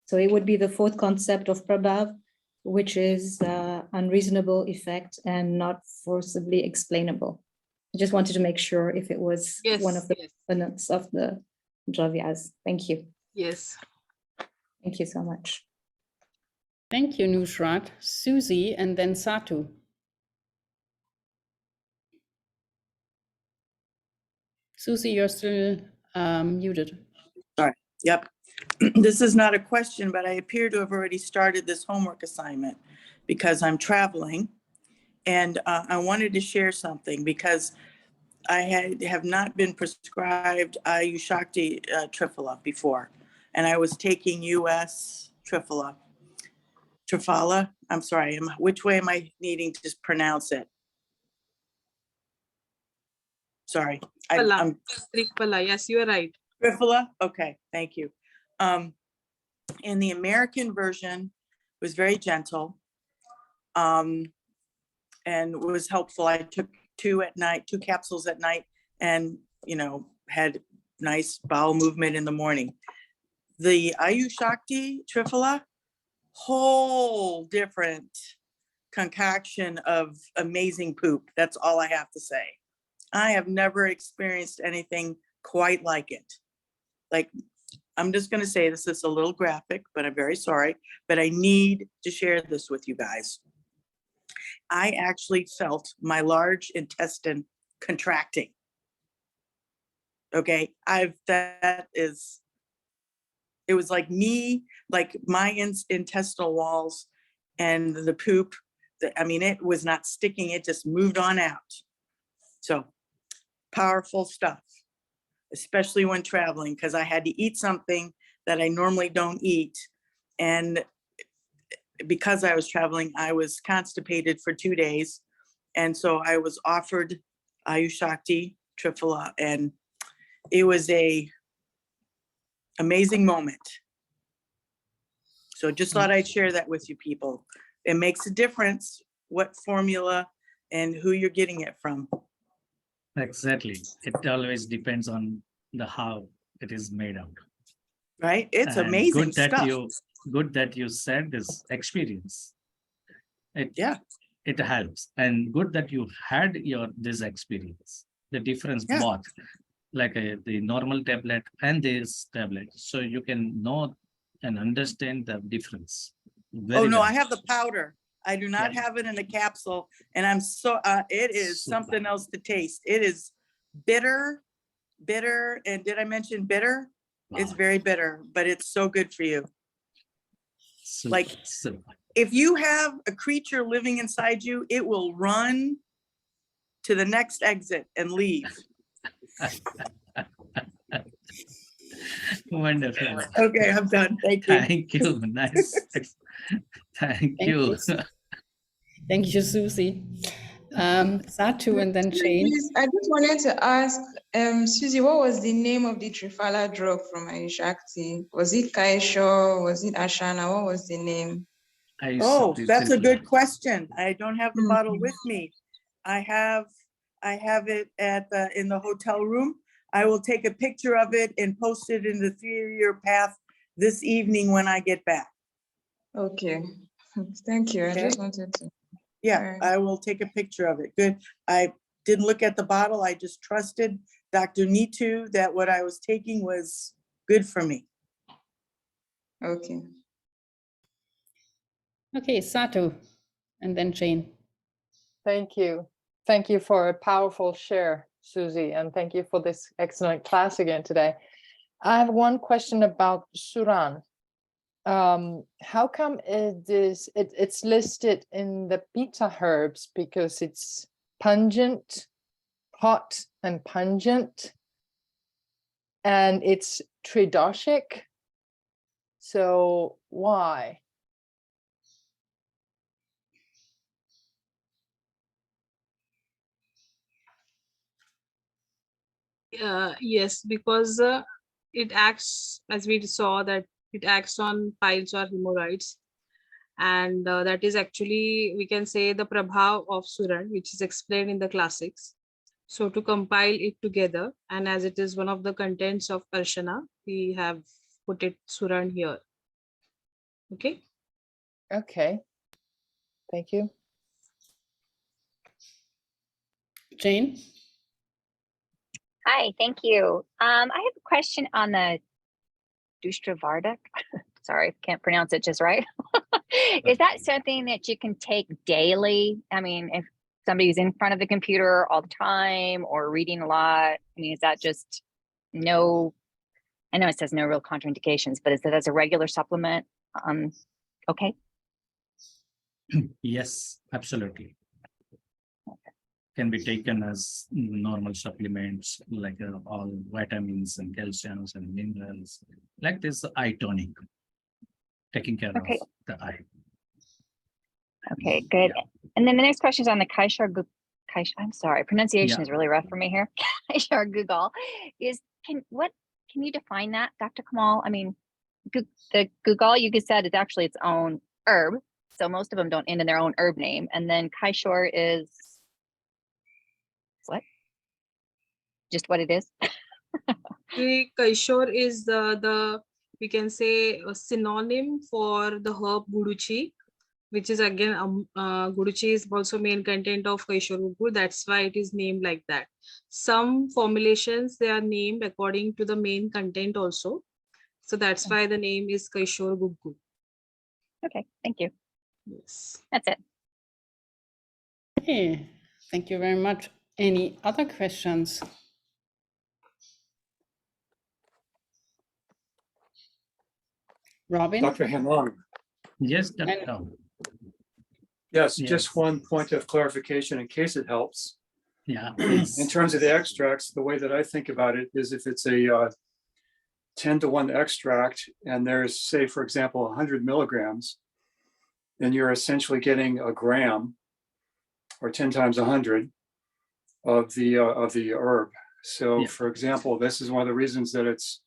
So it would be the 4th concept of Prabhav, which is unreasonable effect and not forcibly explainable. I just wanted to make sure if it was Yes, one of the yes, components of the Dravyas. Thank you. yes. Thank you so much. Thank you, Nusrat. Susie and then Satu. Susie, you're still muted. Sorry. Yep. This is not a question, but I appear to have already started this homework assignment because I'm traveling. And I wanted to share something because I have not been prescribed y1s18 Triphala before. And I was taking US Triphala. I'm sorry, which way am I needing to pronounce it? Sorry. I'm Triphala, yes, you are right. Triphala? Okay, thank you. And the American version was very gentle and was helpful. I took 2 at night, 2 capsules at night, and, you know, had nice bowel movement in the morning. The y1s18 Triphala, whole different concoction of amazing poop. That's all I have to say. I have never experienced anything quite like it. Like, I'm just going to say this is a little graphic, but I'm very sorry, but I need to share this with you guys. I actually felt my large intestine contracting. Okay, it was like me, like my intestinal walls and the poop, I mean, it was not sticking, it just moved on out. So powerful stuff, especially when traveling, because I had to eat something that I normally don't eat. And because I was traveling, I was constipated for 2 days. And so I was offered y1s18 Triphala, and it was a amazing moment. So just thought I'd share that with you people. It makes a difference what formula and who you're getting it from. Exactly. It always depends on the how it is made out. Right? It's And amazing good that stuff. good that you said this experience. Yeah. It helps, and good that you had this experience. The difference Yeah. both, like the normal tablet and this tablet, so you can know and understand the difference. Oh, no, well. I have the powder. I do not Yeah. have it in a capsule. And I'm so, it is Super. something else to taste. It is bitter. And did I mention bitter? It's Wow. very bitter, but it's so good for you. Super, like- super. If you have a creature living inside you, it will run to the next exit and leave. Wonderful. Okay, I'm done. Thank you. Thank you. Nice. Thank you. Thank you, Susie. Satu and then Jane. Please, I just wanted to ask, Susie, what was the name of the Trifala drug from Shakti? Was it Kaisho? Was it Ashana? What was the name? Oh, that's a good question. I don't have the Mhm. bottle with me. I have it at in the hotel room. I will take a picture of it and post it in the 3-year path this evening when I get back. Okay, thank you. I Okay. just wanted to. Yeah, Alright. I will take a picture of it. Good. I didn't look at the bottle. I just trusted Dr. Nitu that what I was taking was good for me. Okay. Okay, Satu and then Jane. Thank you. Thank you for a powerful share, Susie, and thank you for this excellent class again today. I have one question about Suran. How come it's listed in the Pitta herbs because it's pungent, hot and pungent, and it's tridoshic? So why? Yes, because it acts, as we saw, that it acts on piles or hemorrhoids. And that is actually, we can say, the prabhav of Suran, which is explained in the classics. So to compile it together, and as it is one of the contents of Arshana, we have put it Suran here. Okay. Okay. Thank you. Jane? Hi, thank you. I have a question on the Dushtravardak. Sorry, can't pronounce it just right. Is that something that you can take daily? I mean, if somebody's in front of the computer all the time or reading a lot, I mean, is that just no, I know it says no real contraindications, but is that as a regular supplement? Okay. Yes, absolutely. Can be taken as normal supplements like all vitamins and calciums and minerals, like this eye tonic, taking care Okay. of the eye. Okay, good. And then the next question is on the I'm sorry, pronunciation Yeah. is really rough for me here. Kaishar Gugal can you define that, Dr. Kamal? I mean, the Gugal you just said is actually its own herb. So most of them don't end in their own herb name. And then Kaishor is what? Just what it is? The Kaishor is the we can say a synonym for the herb guduchi, which is again guduchi is also main content of Kaishor Guggur. That's why it is named like that. Some formulations, they are named according to the main content also. So that's why the name is Kaishor Guggur. Okay, thank you. Yes. That's it. Okay, thank you very much. Any other questions? Robin? Dr. Hanlon. Yes, And- doctor. Yes, Yes. just one point of clarification in case it helps. Yeah, In please. terms of the extracts, the way that I think about it is if it's a 10-to-1 extract and there's, say, for example, 100 milligrams, then you're essentially getting a gram or 10 times 100 of the herb. So, Yeah. for example, this is one of the reasons that it's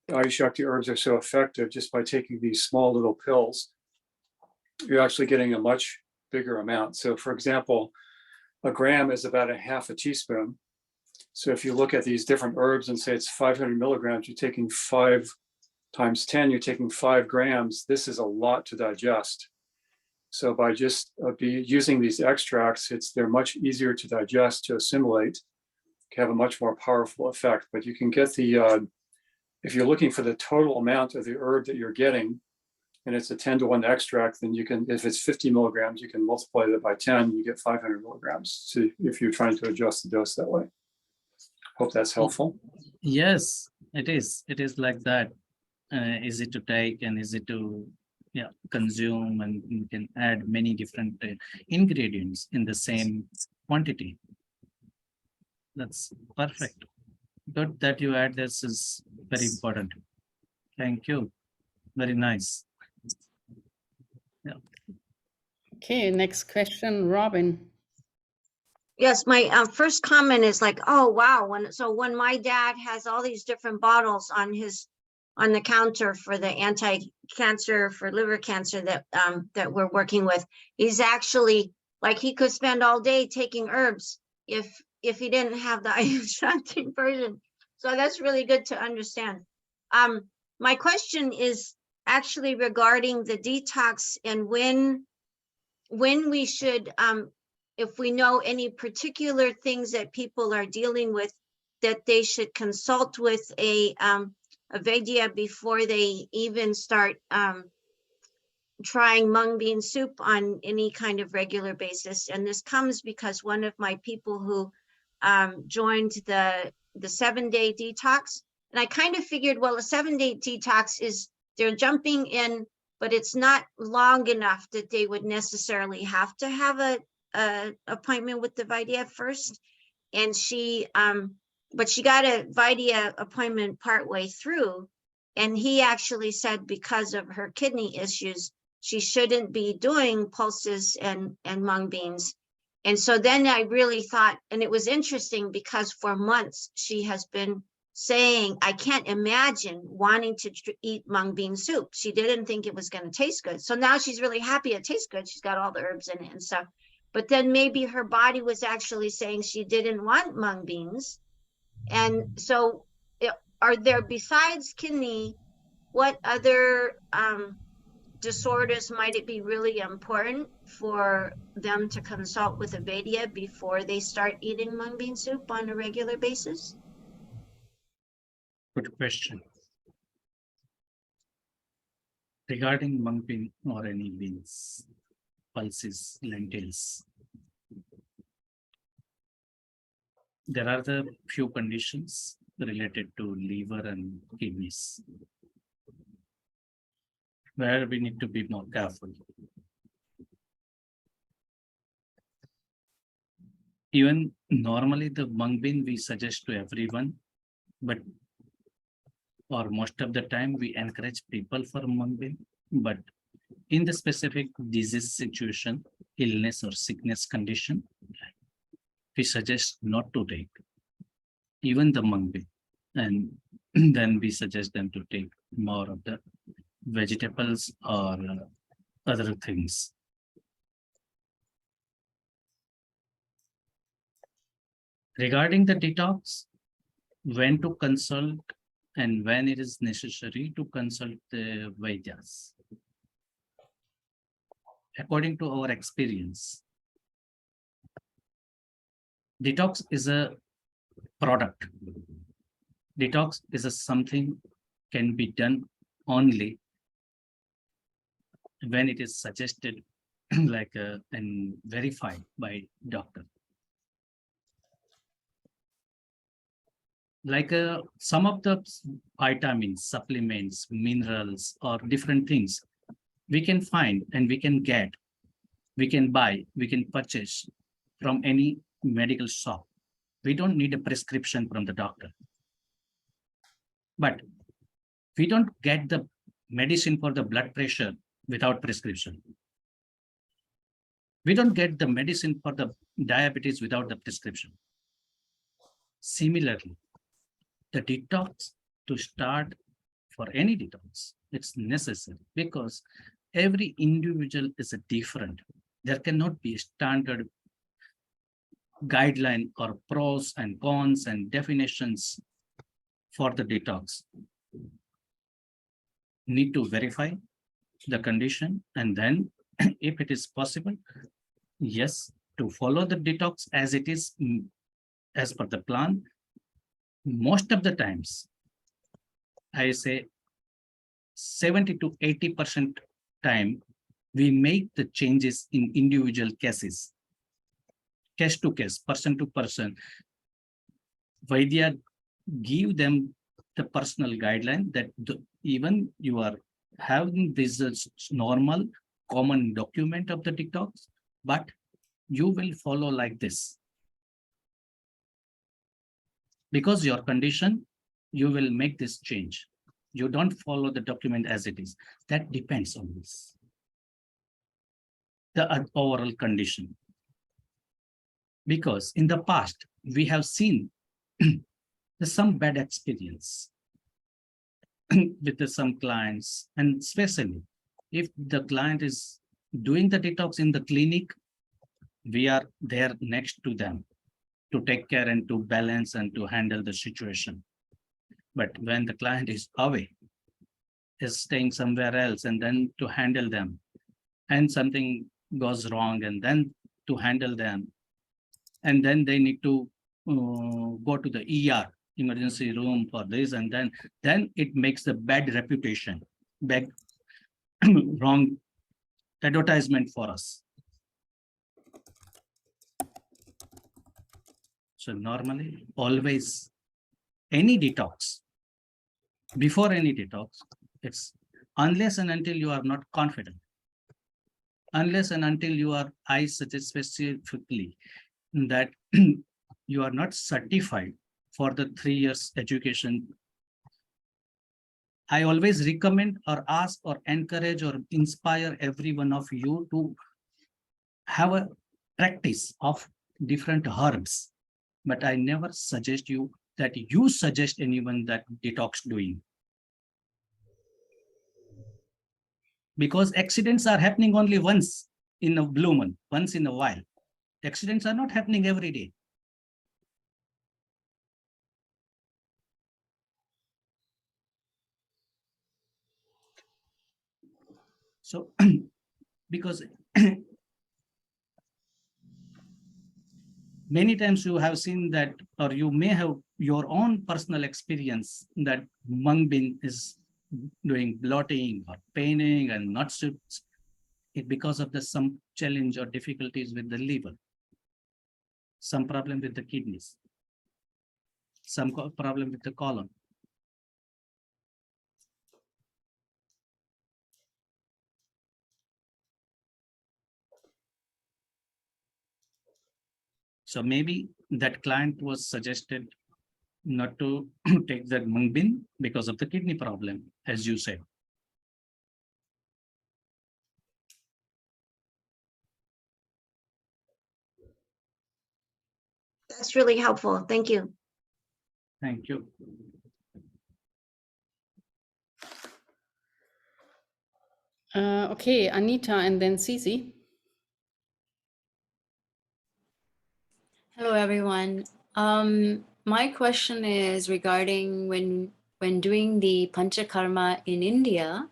Ayushakti herbs are so effective. Just by taking these small little pills, you're actually getting a much bigger amount. So, for example, a gram is about a half a teaspoon. So if you look at these different herbs and say it's 500 milligrams, you're taking 5 times 10, you're taking 5 grams. This is a lot to digest. So by just using these extracts, they're much easier to digest, to assimilate, can have a much more powerful effect. But you can get if you're looking for the total amount of the herb that you're getting, and it's a 10-to-1 extract, then you can, if it's 50 milligrams, you can multiply that by 10, you get 500 milligrams. So if you're trying to adjust the dose that way. Hope that's helpful. Yes, It is like that. Easy to take and easy to consume, and you can add many different ingredients in the same quantity. That's perfect. Good that you add this is very important. Thank you. Very nice. Okay, next question, Robin. Yes, my first comment is like, oh, wow. When my dad has all these different bottles on the counter for the anti-cancer for liver cancer that we're working with, he's actually like, he could spend all day taking herbs if he didn't have the extracting version. So that's really good to understand. My question is actually regarding the detox and when we should, if we know any particular things that people are dealing with, that they should consult with a Vaidya before they even start trying mung bean soup on any kind of regular basis. And this comes because one of my people who joined the 7-day detox, and I kind of figured, well, a 7-day detox is they're jumping in, but it's not long enough that they would necessarily have to have a appointment with the Vaidya first. And she but she got a Vaidya appointment partway through, and he actually said because of her kidney issues she shouldn't be doing pulses and mung beans. And so then I really thought, and it was interesting because for months she has been saying, I can't imagine wanting to eat mung bean soup. She didn't think it was going to taste good. So now she's really happy it tastes good. She's got all the herbs in it and stuff. But then maybe her body was actually saying she didn't want mung beans. And so are there, besides kidney, what other disorders might it be really important for them to consult with a Vaidya before they start eating mung bean soup on a regular basis? Good question. Regarding mung bean or any beans, pulses, lentils, there are the few conditions related to liver and kidneys where we need to be more careful. Even normally the mung bean we suggest to everyone, but or most of the time we encourage people for mung bean, but in the specific disease situation, illness or sickness condition, we suggest not to take even the mung bean, and then we suggest them to take more of the vegetables or other things. Regarding the detox, when to consult and when it is necessary to consult the Vaidyas. According to our experience, detox is a product. Detox is a something can be done only when it is suggested like and verified by doctor. Like some of the vitamins, supplements, minerals, or different things we can find and we can get, we can buy, we can purchase from any medical shop. We don't need a prescription from the doctor. But we don't get the medicine for the blood pressure without prescription. We don't get the medicine for the diabetes without the prescription. Similarly, the detox, to start for any detox, it's necessary because every individual is different. There cannot be a standard guideline or pros and cons and definitions for the detox. Need to verify the condition, and then if it is possible, yes, to follow the detox as it is as per the plan. Most of the times, I say 70 to 80% time, we make the changes in individual cases, case to case, person to person. Vaidya give them the personal guideline that even you are having this normal common document of the detox, but you will follow like this. Because your condition, you will make this change. You don't follow the document as it is. That depends on this. The overall condition. Because in the past, we have seen some bad experience with some clients, and especially if the client is doing the detox in the clinic, we are there next to them to take care and to balance and to handle the situation. But when the client is away, is staying somewhere else, and then to handle them, and something goes wrong, and then to handle them, and then they need to go to the ER, emergency room for this, and then it makes the bad reputation, bad wrong advertisement for us. So normally, always, any detox, before any detox, it's unless and until you are not confident, unless and until you are, I suggest specifically that you are not certified for the 3 years education. I always recommend or ask or encourage or inspire every one of you to have a practice of different herbs. But I never suggest you that you suggest anyone that detox doing. Because accidents are happening only once in a blue moon, once in a while. Accidents are not happening every day. So, because many times you have seen that, or you may have your own personal experience that mung bean is doing bloating or paining and not suits it because of some challenge or difficulties with the liver, some problem with the kidneys, some problem with the colon. So maybe that client was suggested not to take that mung bean because of the kidney problem, as you said. That's really helpful. Thank you. Thank you. Okay, Anita and then Cici. Hello, everyone. My question is regarding when doing the panchakarma in India,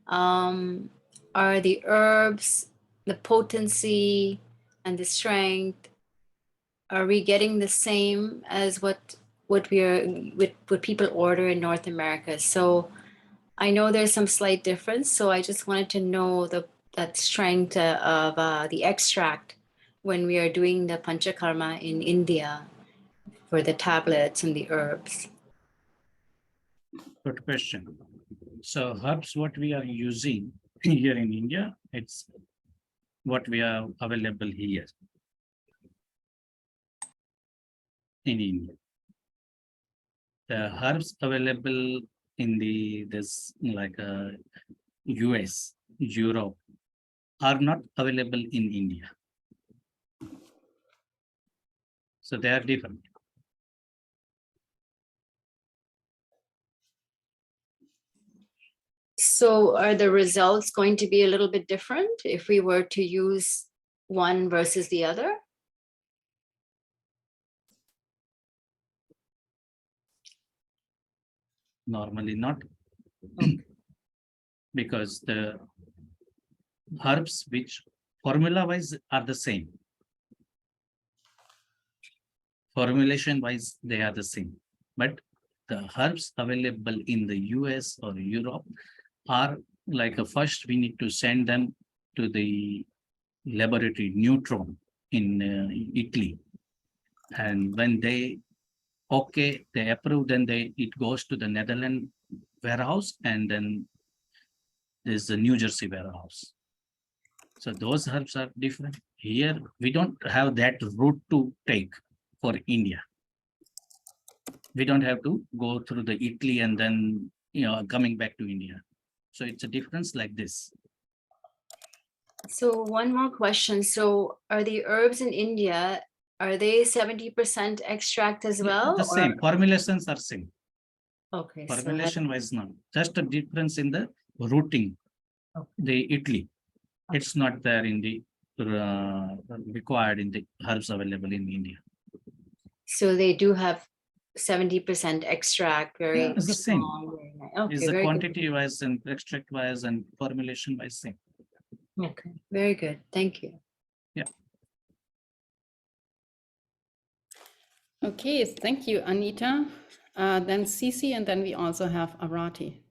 are the herbs, the potency, and the strength, are we getting the same as what what people order in North America? So I know there's some slight difference. So I just wanted to know that strength of the extract when we are doing the panchakarma in India for the tablets and the herbs. Good question. So herbs, what we are using here in India, it's what we are available here in India. The herbs available in this like US, Europe are not available in India. So they are different. So are the results going to be a little bit different if we were to use one versus the other? Normally not. Because the herbs which formula wise are the same. Formulation wise, they are the same. But the herbs available in the US or Europe are like first we need to send them to the laboratory neutron in Italy. And when they okay, they approve, then it goes to the Netherlands warehouse, and then there's the New Jersey warehouse. So those herbs are different. Here, we don't have that route to take for India. We don't have to go through the Italy and then, coming back to India. So it's a difference like this. So one more question. So are the herbs in India, are they 70% extract as well? The same, formulations are same. Okay. So Formulation wise, no. Just a difference in the routing. The Italy, it's not there in the required in the herbs available in India. so they do have 70% extract, very Yeah, it's the same. strong. Very nice. Okay, Is the very quantity wise and extract wise and formulation wise same. good. Okay, very good. Thank you. Okay, thank you, Anita. Then Sisi, and then we also have Arati.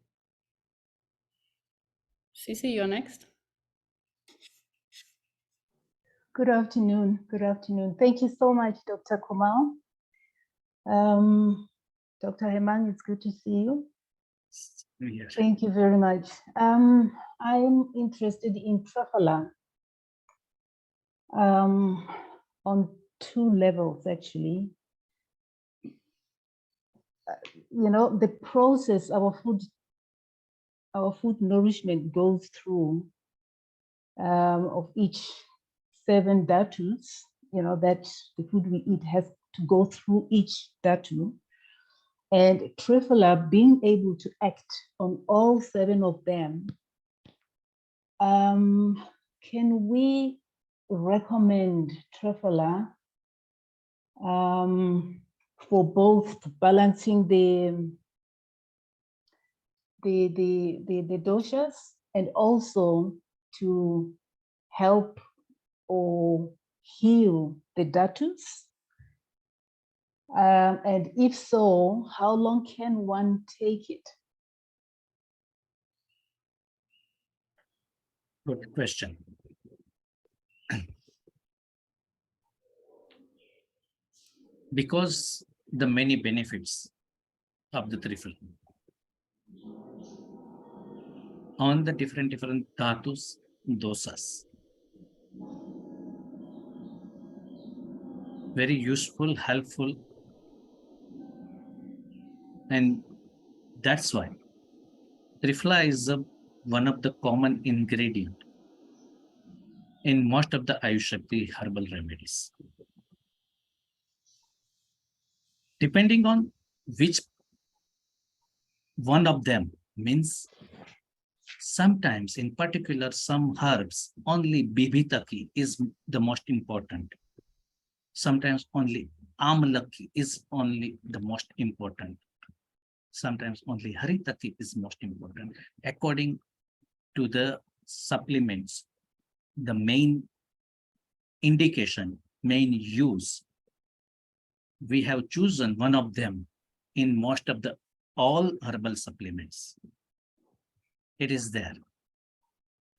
Sisi, you're next. Good afternoon. Good afternoon. Thank you so much, Dr. Kumal. Dr. Hemang, it's good to see you. Yes. Thank you very much. I'm interested in Trafala on two levels, actually. The process our food nourishment goes through of each 7 dhatus, that the food we eat has to go through each dhatu. And Trifala being able to act on all 7 of them, can we recommend Trifala for both balancing the doshas and also to help or heal the dhatus? And if so, how long can one take it? Good question. Because the many benefits of the trifle on the different dhatus, dosas. Very useful, helpful. And that's why trifla is one of the common ingredient in most of the Ayushakti herbal remedies. Depending on which one of them means, sometimes in particular some herbs only bibhitaki is the most important. Sometimes only amlaki is only the most important. Sometimes only haritaki is most important. According to the supplements, the main indication, main use, we have chosen one of them in most of the all herbal supplements. It is there.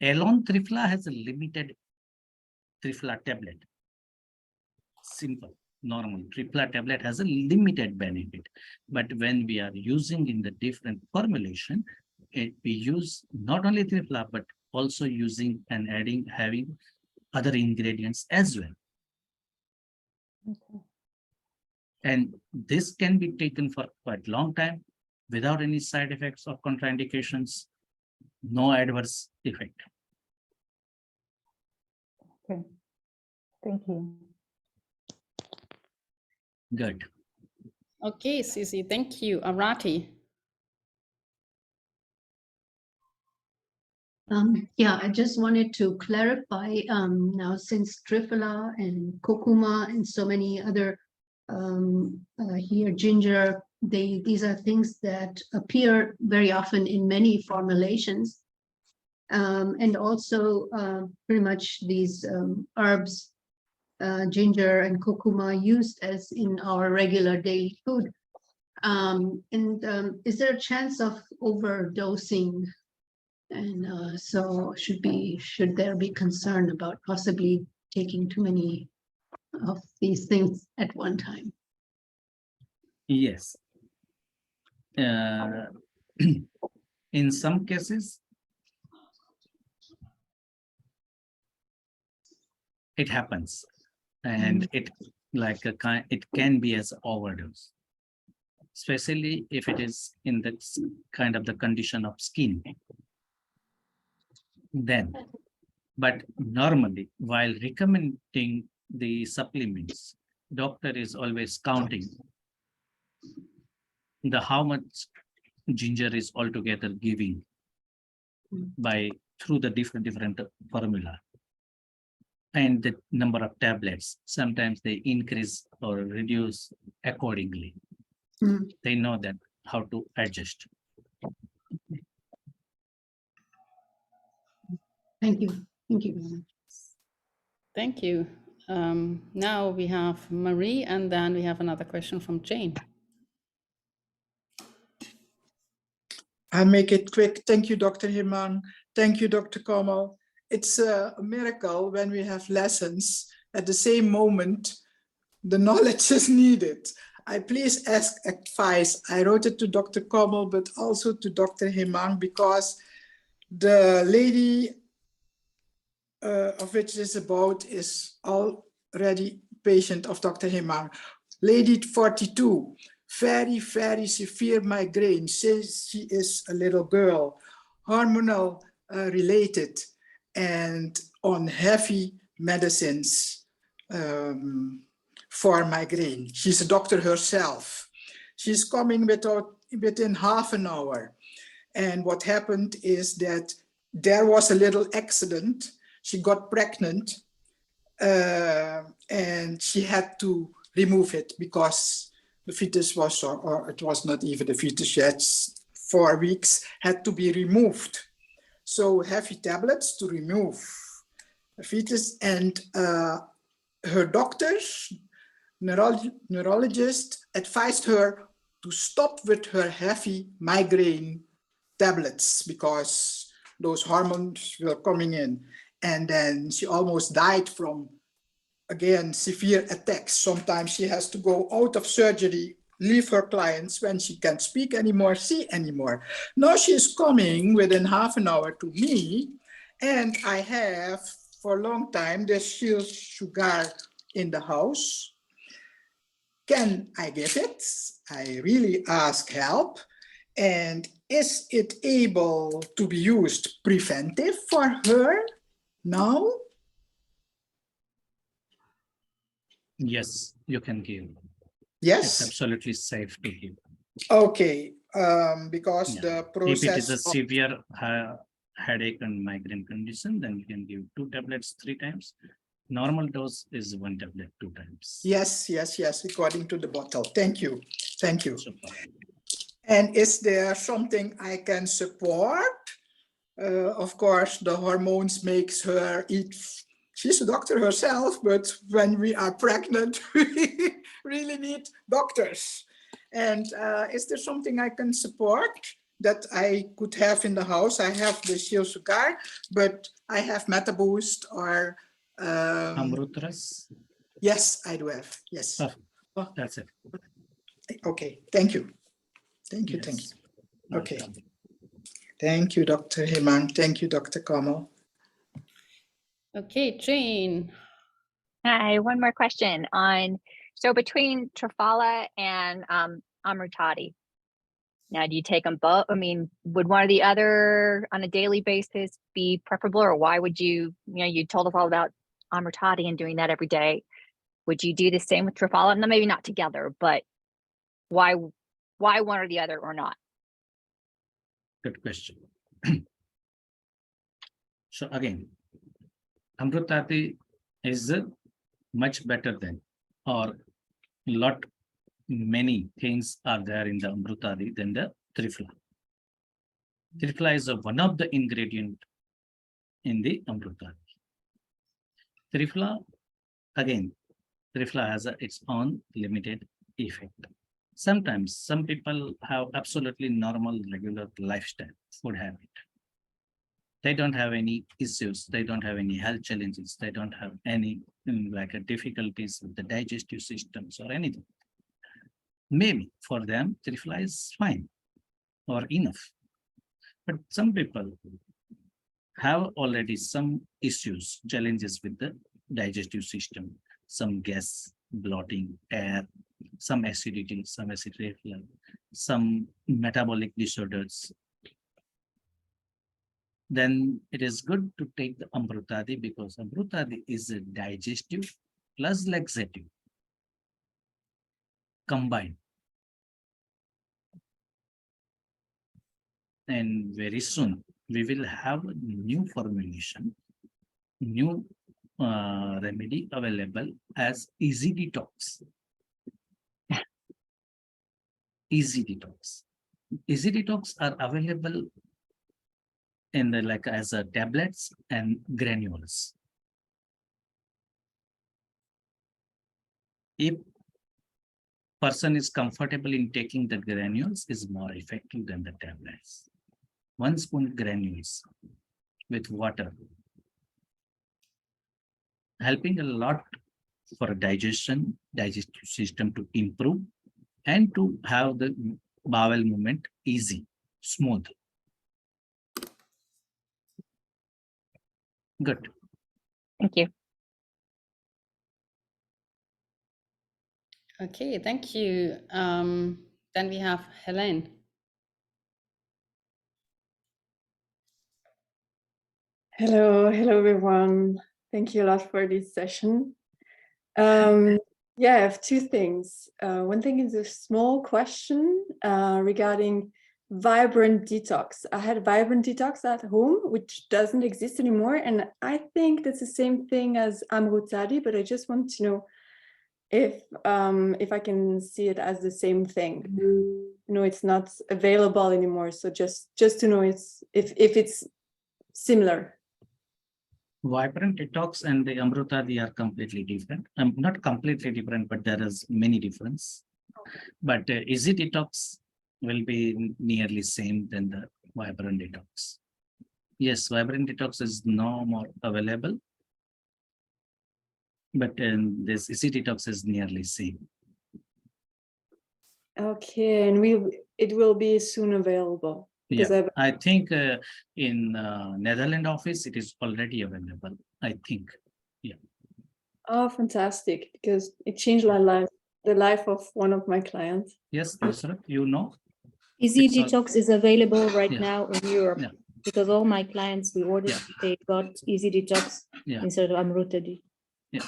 Alone Trifla has a limited Trifla tablet. Simple, normal. Trifla tablet has a limited benefit. But when we are using in the different formulation, we use not only Trifla, but also using and having other ingredients as well. Okay. And this can be taken for quite a long time without any side effects or contraindications, no adverse effect. Okay. Thank you. Good. Okay, Sisi, thank you. Arati. Yeah, I just wanted to clarify now, since Trifala and Kokuma and so many other here, ginger, these are things that appear very often in many formulations. And also pretty much these herbs, ginger and Kokuma, used as in our regular daily food. Is there a chance of overdosing? And so should there be concern about possibly taking too many of these things at one time? Yes. In some cases, it happens, and it like a kind, it can be as overdose, especially if it is in the kind of the condition of skin. Then, but normally, while recommending the supplements, doctor is always counting the how much ginger is altogether giving by through the different formula and the number of tablets. Sometimes they increase or reduce accordingly. They know that how to adjust. Thank you. Thank you very much. Thank you. Now we have Marie, and then we have another question from Jane. I'll make it quick. Thank you, Dr. Himan. Thank you, Dr. Kamal. It's a miracle when we have lessons at the same moment, the knowledge is needed. I please ask advice. I wrote it to Dr. Kamal, but also to Dr. Himan, because the lady of which this is about is already patient of Dr. Himan. Lady 42, very, very severe migraine since she is a little girl, hormonal related, and on heavy medicines for migraine. She's a doctor herself. She's coming within half an hour. And what happened is that there was a little accident. She got pregnant and she had to remove it because the fetus was, or it was not even the fetus yet, 4 weeks, had to be removed. So heavy tablets to remove the fetus, and her doctors, neurologist advised her to stop with her heavy migraine tablets because those hormones were coming in. And then she almost died from, again, severe attacks. Sometimes she has to go out of surgery, leave her clients when she can't speak anymore, see anymore. Now she's coming within half an hour to me, and I have for a long time the shield sugar in the house. Can I give it? I really ask help. And is it able to be used preventive for her now? Yes, you can give. Yes. It's absolutely safe to give. Okay, because Yeah. the process. If it is a severe headache and migraine condition, then you can give 2 tablets 3 times. Normal dose is 1 tablet 2 times. Yes, yes, yes, according to the bottle. Thank you. Thank you. Super. And is there something I can support? Of course, the hormones makes her eat. She's a doctor herself, but when we are pregnant, we really need doctors. And is there something I can support that I could have in the house? I have the Shield Sugar, but I have MetaBoost or Amrutras? Yes, I do have. Yes. Oh, that's it. Okay. Thank you. Thank you. Yes. Thank you. Okay. Thank you, Dr. Himan. Thank you, Dr. Kamal. Okay, Jane. Hi, one more question on, so between Triphala and Amrutati, now do you take them both? I mean, would one or the other on a daily basis be preferable, or why would you, you told us all about Amrutati and doing that every day. Would you do the same with Triphala? No, maybe not together, but why one or the other or not? Good question. So again, Amrutati is much better than, or many things are there in the Amrutadi than the Triphala. Triphala is one of the ingredient in the Amrutadi. Triphala, again, Triphala has its own limited effect. Sometimes some people have absolutely normal, regular lifestyle, food habit. They don't have any issues. They don't have any health challenges. They don't have any difficulties with the digestive systems or anything. Maybe for them, Triphala is fine or enough. But some people have already some issues, challenges with the digestive system, some gas, bloating, air, some acidity, some acid reflux, some metabolic disorders. Then it is good to take the Amrutadi because Amrutadi is a digestive plus laxative combined. And very soon we will have a new formulation, new remedy available as easy detox. Easy detox. Easy detox are available in the like as a tablets and granules. If person is comfortable in taking the granules, is more effective than the tablets. 1 spoon granules with water, helping a lot for digestive system to improve and to have the bowel movement easy, smooth. Good. Thank you. Okay, thank you. Then we have Helene. Hello, everyone. Thank you a lot for this session. Yeah, I have two things. One thing is a small question regarding Vibrant Detox. I had Vibrant Detox at home, which doesn't exist anymore. And I think that's the same thing as Amrutadi, but I just want to know if I can see it as the same thing. No, it's not available anymore. So just to know if it's similar. Vibrant detox and the Amrutadi are completely different. Not completely different, but there is many difference. But easy detox will be nearly same than the vibrant detox. Yes, vibrant detox is no more available, but this easy detox is nearly same. Okay, and it will be soon available. Yeah, I think in Netherlands office it is already available. I think, yeah. Oh, fantastic! Because it changed my life, the life of one of my clients. Yes, Yusra, you know. Easy Detox is available right now in Europe Yeah. because all my clients we ordered, they got Easy Detox instead of Amrutadi. Yeah,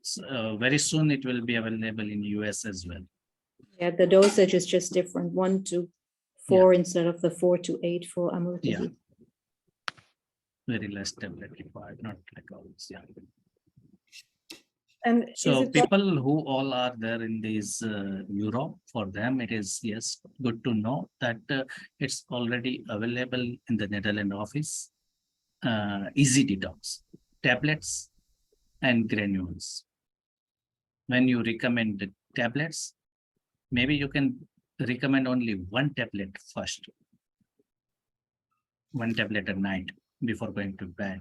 so, very soon it will be available in US as well. Yeah, the dosage is just different, 1 to 4 instead of the 4 to 8 for Amrutadi. Yeah. Very less tablet required, not like always. Yeah. And so people who all are there in this Europe, for them it is good to know that it's already available in the Netherlands office. Easy detox, tablets and granules. When you recommend the tablets, maybe you can recommend only 1 tablet first. 1 tablet at night before going to bed.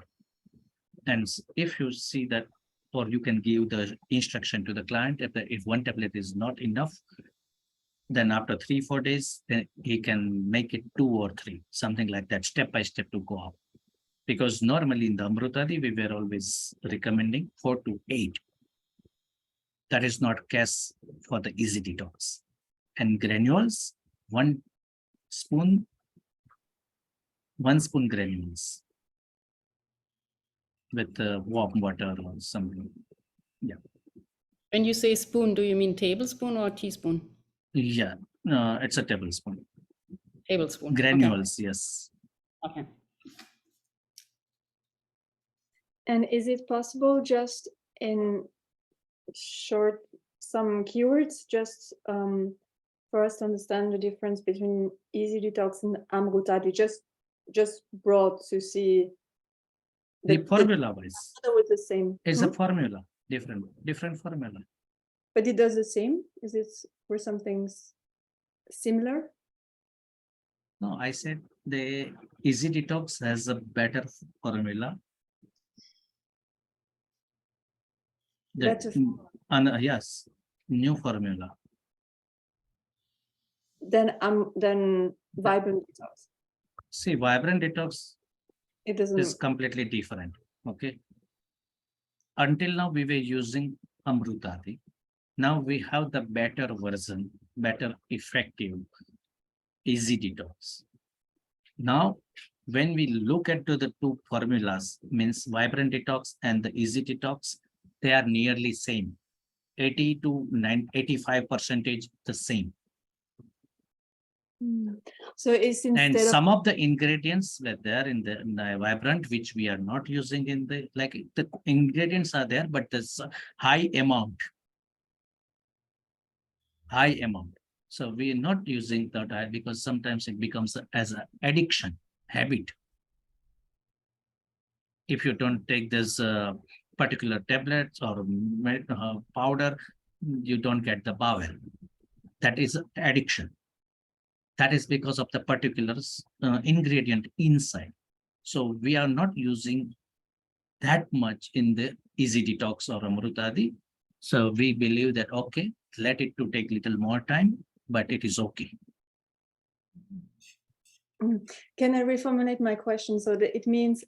And if you see that, or you can give the instruction to the client, if 1 tablet is not enough, then after 3-4 days, then he can make it 2 or 3, something like that, step by step to go up. Because normally in the Amrutadi, we were always recommending 4 to 8. That is not case for the easy detox. And granules, 1 spoon granules with warm water or something. Yeah. When you say spoon, do you mean tablespoon or teaspoon? Yeah, it's a tablespoon. Tablespoon. Granules, okay. Yes. Okay. And is it possible just in short, some keywords, just for us to understand the difference between Easy Detox and Amrutadi, just broad to see The formula wise. With the same. It's a formula, different formula. But it does the same? Is it for some things similar? No, I said the Easy Detox has a better formula. Better. Yes, new formula. than vibrant detox. See, vibrant detox It doesn't. is completely different. Okay. Until now, we were using Amrutadi. Now we have the better version, better effective, easy detox. Now, when we look at the two formulas, means vibrant detox and the easy detox, they are nearly same. 80 to 85% the same. So it's And instead of some of the ingredients were there in the vibrant, which we are not using in the, like the ingredients are there, but there's a high amount. So we are not using that because sometimes it becomes as an addiction, habit. If you don't take this particular tablets or powder, you don't get the power. That is addiction. That is because of the particular ingredient inside. So we are not using that much in the easy detox or Amrutadi. So we believe that, okay, let it to take little more time, but it is okay. Can I reformulate my question so that it means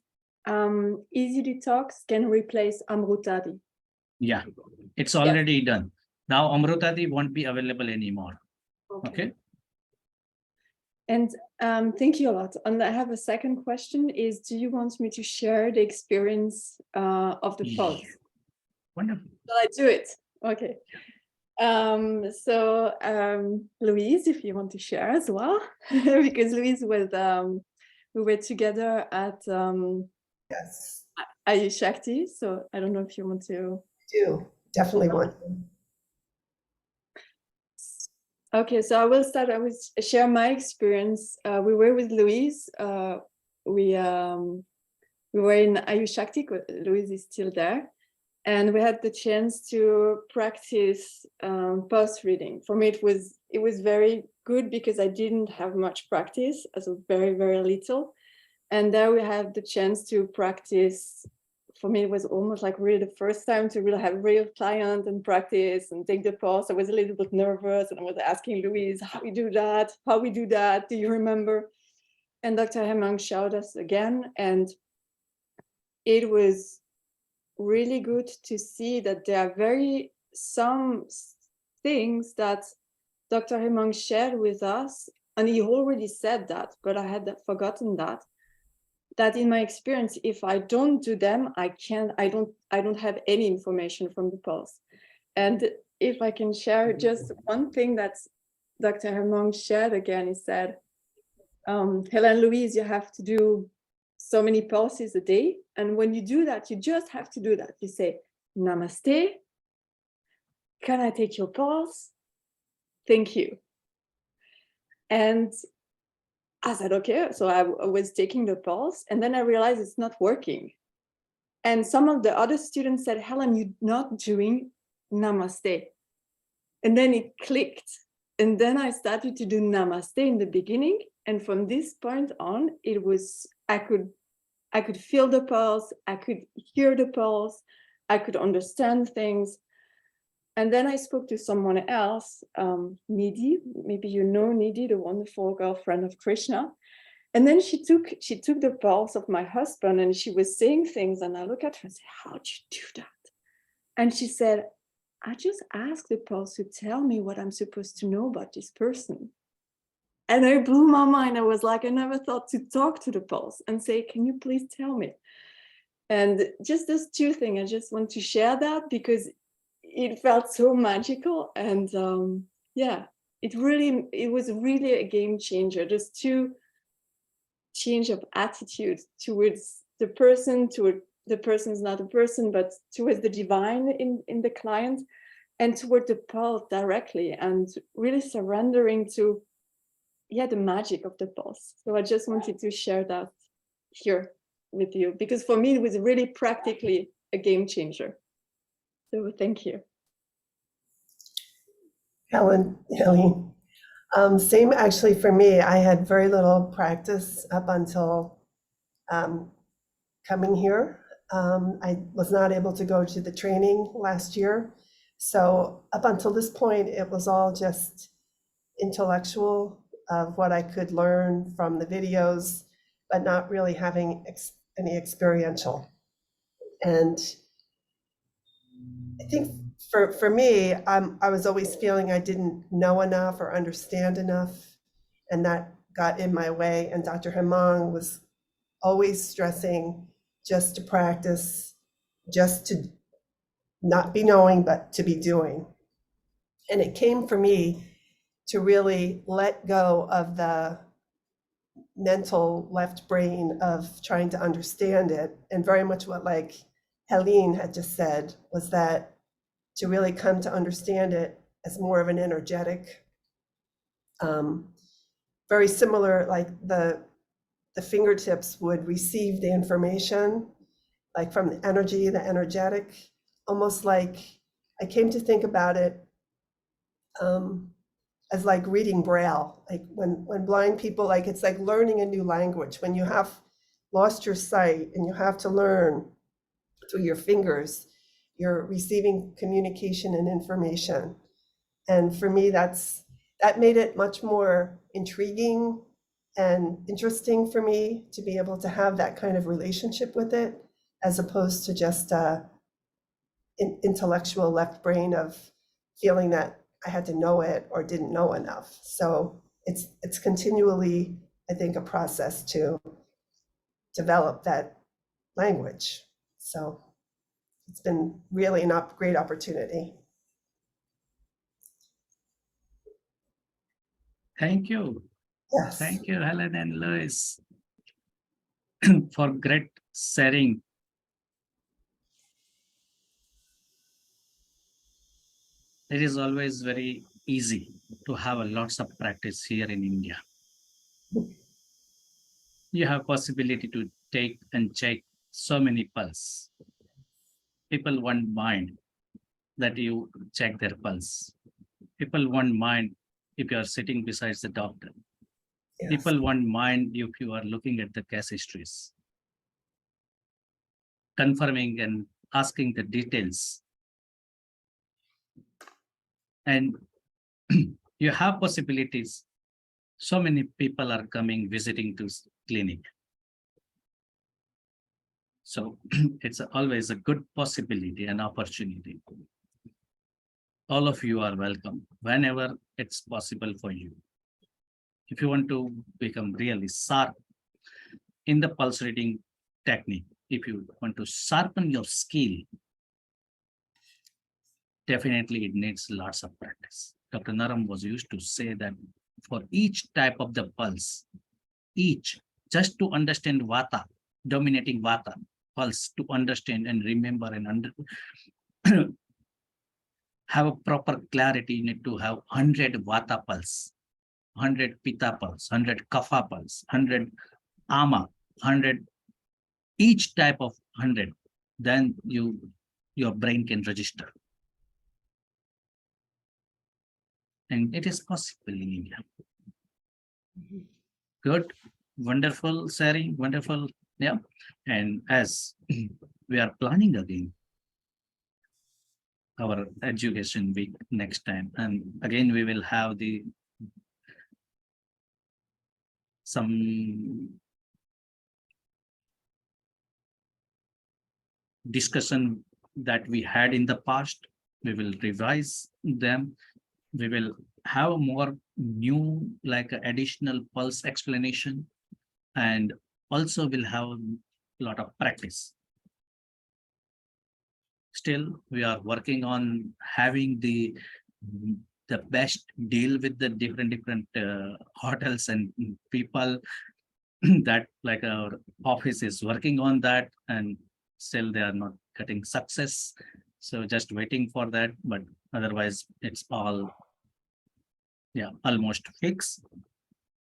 easy detox can replace Amrutadi? Yeah, it's already done. Now Amrutadi won't be available anymore. Okay. And thank you a lot. And I have a second question is, do you want me to share the experience of the pulse? Wonderful. Shall I do it? Okay. Louise, if you want to share as well, because Louise was, we were together at yes, Ayush Shakti. So I don't know if you want to. Definitely want. Okay, so I will start. I will share my experience. We were with Louise. We were in Ayush Shakti. Louise is still there. And we had the chance to practice pulse reading. For me, it was very good because I didn't have much practice, as a very, very little. And there we had the chance to practice. For me, it was almost like really the first time to really have a real client and practice and take the pulse. I was a little bit nervous and I was asking Louise, how we do that? Do you remember? And Dr. Hemang showed us again. And it was really good to see that there are some things that Dr. Hemang shared with us, and he already said that, but I had forgotten that in my experience, if I don't do them, I don't have any information from the pulse. And if I can share just one thing that Dr. Hemang shared again, he said, Helen Louise, you have to do so many pulses a day. And when you do that, you just have to do that. You say, namaste. Can I take your pulse? Thank you. And I said, okay. So I was taking the pulse and then I realized it's not working. And some of the other students said, Helen, you're not doing namaste. And then it clicked. And then I started to do namaste in the beginning. And from this point on, it was, I could feel the pulse, I could hear the pulse, I could understand things. And then I spoke to someone else, Nidhi, maybe you know Nidhi, the wonderful girlfriend of Krishna. And then she took the pulse of my husband and she was saying things and I look at her and say, how'd you do that? And she said, I just asked the pulse to tell me what I'm supposed to know about this person. And it blew my mind. I was like, I never thought to talk to the pulse and say, can you please tell me? And just those two things, I just want to share that because it felt so magical. And yeah, it was really a game changer. Just to change of attitude towards the person, toward the person is not a person, but towards the divine in the client and toward the pulse directly and really surrendering to the magic of the pulse. So I just wanted to share that here with you because for me it was really practically a game changer. So thank you. Helen. Same actually for me. I had very little practice up until coming here. I was not able to go to the training last year. So up until this point, it was all just intellectual of what I could learn from the videos, but not really having any experiential. And I think for me, I was always feeling I didn't know enough or understand enough, and that got in my way. And Dr. Hemang was always stressing just to practice, just to not be knowing, but to be doing. And it came for me to really let go of the mental left brain of trying to understand it. And very much what like Helene had just said was that to really come to understand it as more of an energetic, very similar, like the fingertips would receive the information, like from the energy, the energetic, almost like I came to think about it as like reading Braille, like when blind people, like it's like learning a new language. When you have lost your sight and you have to learn through your fingers, you're receiving communication and information. And for me, that made it much more intriguing and interesting for me to be able to have that kind of relationship with it, as opposed to just intellectual left brain of feeling that I had to know it or didn't know enough. So it's continually, I think, a process to develop that language. So it's been really a great opportunity. Thank you. Yes. Thank you, Helen and Louis, for great sharing. It is always very easy to have a lots of practice here in India. You have possibility to take and check so many pulse. People won't mind that you check their pulse. People won't mind if you are sitting beside the doctor. Yes. People won't mind if you are looking at the case histories, confirming and asking the details. And you have possibilities. So many people are coming, visiting to clinic. So it's always a good possibility and opportunity. All of you are welcome whenever it's possible for you. If you want to become really sharp in the pulse reading technique, if you want to sharpen your skill, definitely it needs lots of practice. Dr. Naram was used to say that for each type of the pulse, just to understand vata, dominating vata, pulse, to understand and remember and have a proper clarity, you need to have 100 vata pulse, 100 pitta pulse, 100 kapha pulse, 100 ama, 100, each type of 100, then your brain can register. And it is possible in India. Good, wonderful sharing, wonderful, yeah. And as we are planning again our education week next time, and again we will have some discussion that we had in the past. We will revise them. We will have more new, like additional pulse explanation, and also we'll have a lot of practice. Still, we are working on having the best deal with the different hotels and people that, like, our office is working on that, and still they are not getting success. So just waiting for that, but otherwise it's all, yeah, almost fixed,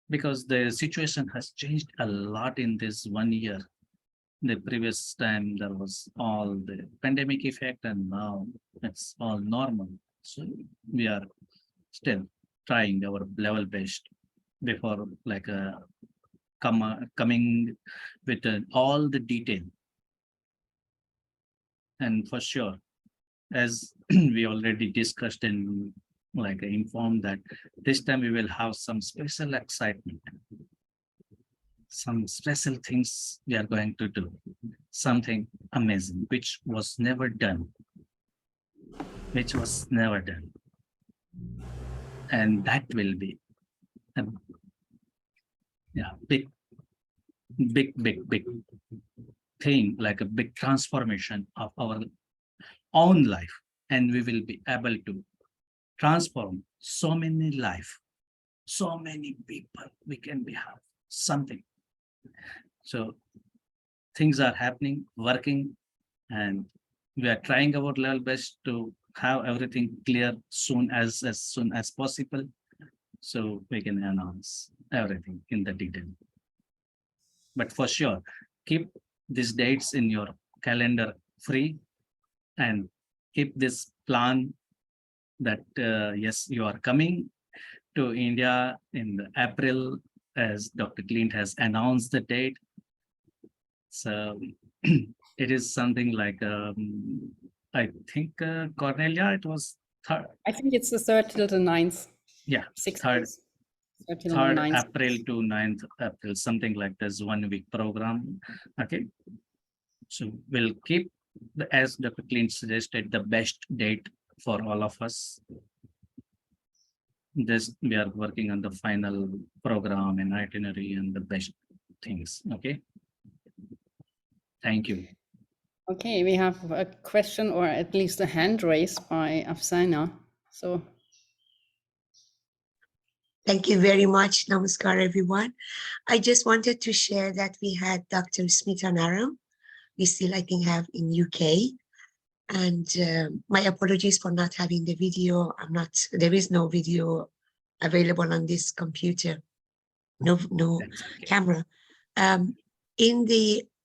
because the situation has changed a lot in this 1 year. The previous time there was all the pandemic effect, and now it's all normal. So we are still trying our level best before, like, coming with all the detail. And for sure, as we already discussed in like informed that this time we will have some special excitement, some special things we are going to do, something amazing, which was never done, and that will be a big thing, like a big transformation of our own life, and we will be able to transform so many life, so many people. We can be have something. So things are happening, working, and we are trying our level best to have everything clear as soon as possible, so we can announce everything in the detail. But for sure, keep these dates in your calendar free, and keep this plan that yes, you are coming to India in April, as Dr. Clint has announced the date. So it is something like I think Cornelia, it was third. I think it's the 3rd till the 9th. Yeah, 6 3rd days. 3rd till the 3rd 9th. April to 9th April, something like this 1 week program. Okay, so we'll keep as Dr. Clint suggested, the best date for all of us. This we are working on the final program and itinerary and the best things. Okay, thank you. Okay, we have a question, or at least a hand raised by Afsana. So thank you very much. Namaskar, everyone. I just wanted to share that we had Dr. Smita Naram. We still, I think, have in UK. And my apologies for not having the video. There is no video available on this computer. No camera.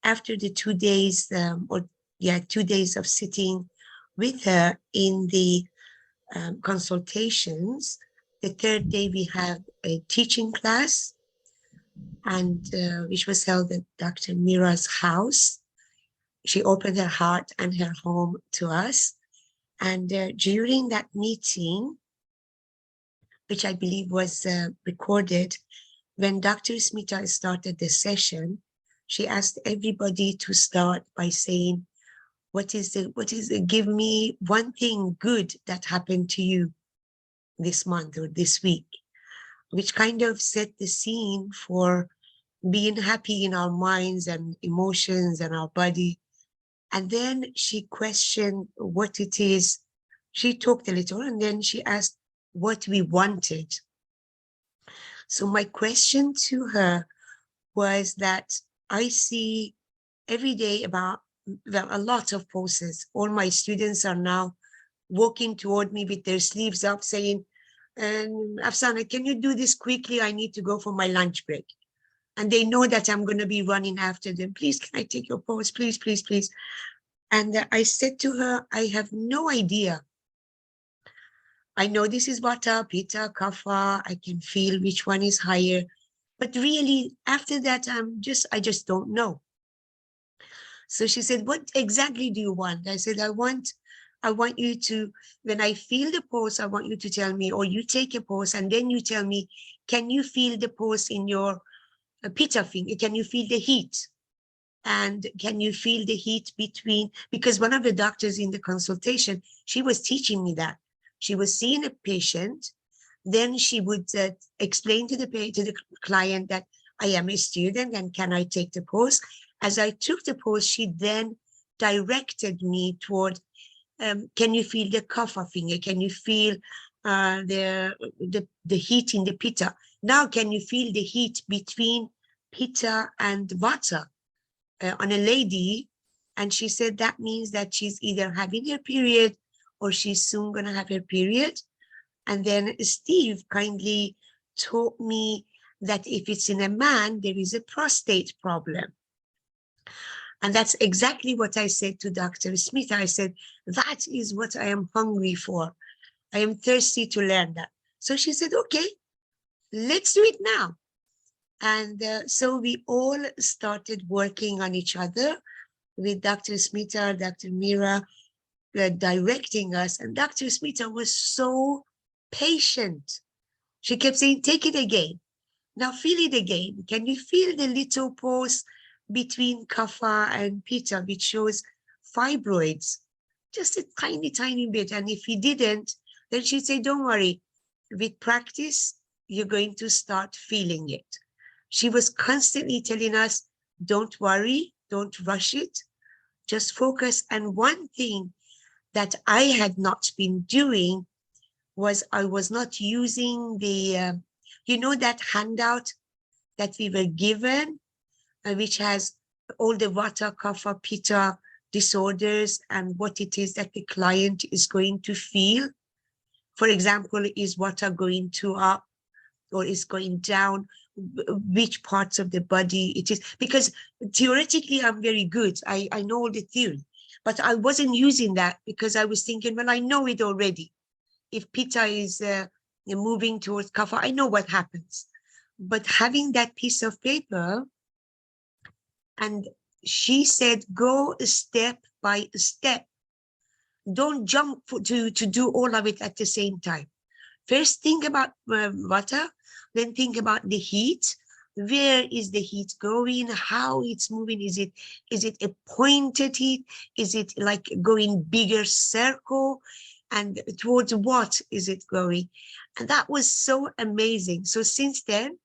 After the 2 days, 2 days of sitting with her in the consultations, the 3rd day we had a teaching class, and which was held at Dr. Mira's house. She opened her heart and her home to us. And during that meeting, which I believe was recorded, when Dr. Smita started the session, she asked everybody to start by saying, give me one thing good that happened to you this month or this week, which kind of set the scene for being happy in our minds and emotions and our body. And then she questioned what it is. She talked a little, and then she asked what we wanted. So my question to her was that I see every day about a lot of poses. All my students are now walking toward me with their sleeves up saying, Afsana, can you do this quickly? I need to go for my lunch break. And they know that I'm going to be running after them. Please, can I take your pose? Please, please, please. And I said to her, I have no idea. I know this is Vata, Pitta, Kapha. I can feel which one is higher. But really, after that, I just don't know. So she said, what exactly do you want? I said, I want you to, when I feel the pose, I want you to tell me, or you take a pose and then you tell me, can you feel the pose in your Pitta finger? Can you feel the heat? And can you feel the heat between, because one of the doctors in the consultation, she was teaching me that. She was seeing a patient, then she would explain to the client that I am a student and can I take the pose? As I took the pose, she then directed me toward, can you feel the kapha finger? Can you feel the heat in the pitta? Now, can you feel the heat between pitta and vata on a lady? And she said that means that she's either having her period or she's soon going to have her period. And then Steve kindly taught me that if it's in a man, there is a prostate problem. And that's exactly what I said to Dr. Smith. I said, that is what I am hungry for. I am thirsty to learn that. So she said, okay, let's do it now. And so we all started working on each other with Dr. Smita, Dr. Mira, directing us. And Dr. Smita was so patient. She kept saying, take it again. Now feel it again. Can you feel the little pause between kapha and pitta, which shows fibroids? Just a tiny, tiny bit. And if he didn't, then she'd say, don't worry. With practice, you're going to start feeling it. She was constantly telling us, don't worry, don't rush it, just focus. And one thing that I had not been doing was I was not using the, you know, that handout that we were given, which has all the vata, kapha, pitta disorders and what it is that the client is going to feel. For example, is vata going to up or is going down? Which parts of the body it is? Because theoretically, I'm very good. I know all the theory, but I wasn't using that because I was thinking, well, I know it already. If pitta is moving towards kapha, I know what happens. But having that piece of paper, and she said, go step by step. Don't jump to do all of it at the same time. First, think about vata, then think about the heat. Where is the heat going? How it's moving? Is it a pointed heat? Is it like going bigger circle? And towards what is it going? And that was so amazing. So since then,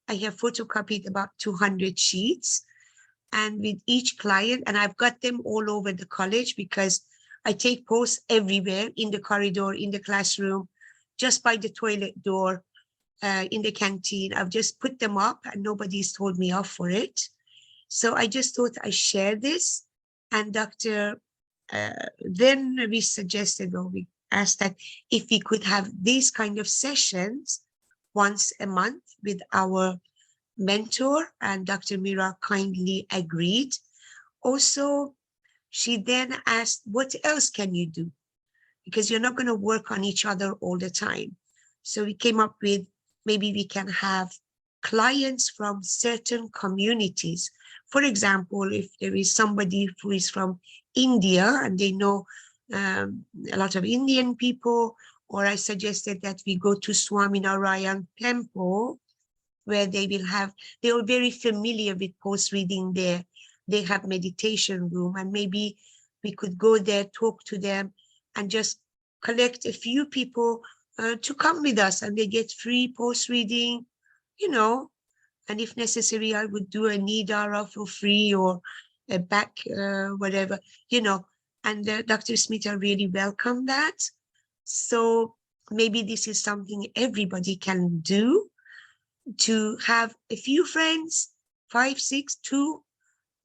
I have photocopied about 200 sheets. And with each client, and I've got them all over the college because I take posts everywhere, in the corridor, in the classroom, just by the toilet door, in the canteen. I've just put them up and nobody's told me off for it. So I just thought I share this. And Dr. Then we suggested, or we asked that if we could have these kind of sessions once a month with our mentor, and Dr. Mira kindly agreed. Also, she then asked, what else can you do? Because you're not going to work on each other all the time. So we came up with, maybe we can have clients from certain communities. For example, if there is somebody who is from India and they know a lot of Indian people, or I suggested that we go to Swaminarayan Temple, where they are very familiar with post-reading there. They have meditation room, and maybe we could go there, talk to them, and just collect a few people to come with us, and they get free post-reading, you know, and if necessary, I would do a Nidara for free, or a back, whatever, you know, and Dr. Smita really welcomed that. So maybe this is something everybody can do, to have a few friends, 5, 6, 2,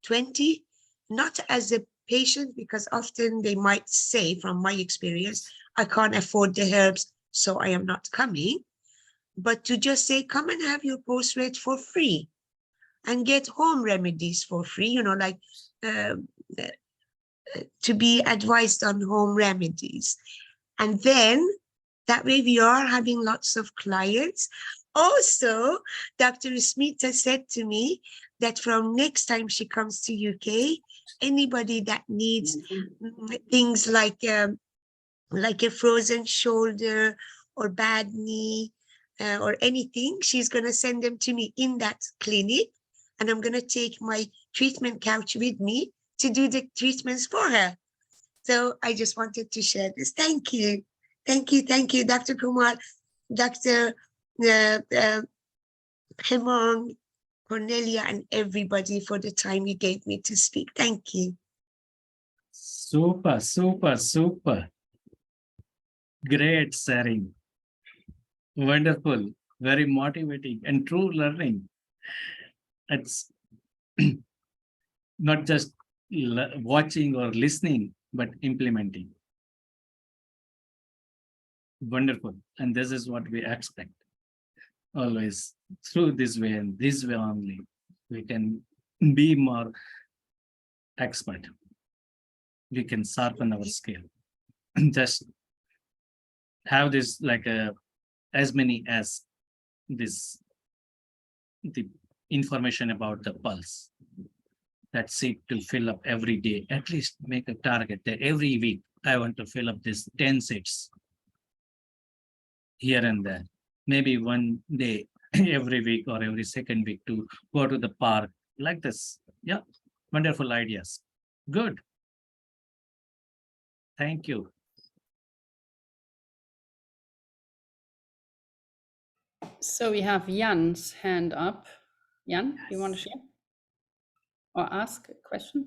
20, not as a patient, because often they might say, from my experience, I can't afford the herbs, so I am not coming. But to just say, come and have your post read for free and get home remedies for free, you know, like to be advised on home remedies. And then that way we are having lots of clients. Also, Dr. Smita said to me that from next time she comes to UK, anybody that needs things like a frozen shoulder or bad knee or anything, she's going to send them to me in that clinic. And I'm going to take my treatment couch with me to do the treatments for her. So I just wanted to share this. Thank you. Thank you. Thank you, Dr. Kumar, Dr. Hemong, Cornelia, and everybody for the time you gave me to speak. Thank you. Super, super, super. Great sharing. Wonderful, very motivating and true learning. It's not just watching or listening, but implementing. Wonderful. And this is what we expect. Always through this way and this way only, we can be more expert. We can sharpen our skill. Just have this like as many as this, the information about the pulse. That seat to fill up every day. At least make a target that every week I want to fill up this 10 seats. here and there. Maybe one day every week or every second week to go to the park like this. Yeah, wonderful ideas. Good. Thank you. So we have Jan's hand up. Jan, do you want to share or ask a question?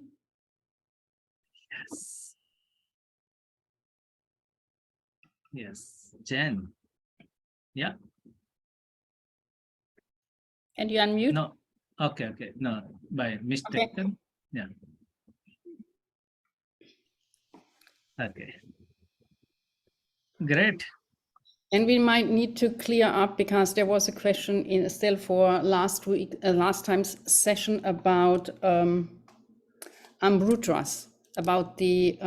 Yes. Yes, Jen. Yeah. Can you unmute? No. Okay. No, by mistake. Okay. Yeah. Okay. Great. And we might need to clear up because there was a question in still for last time's session about Amrutras, about the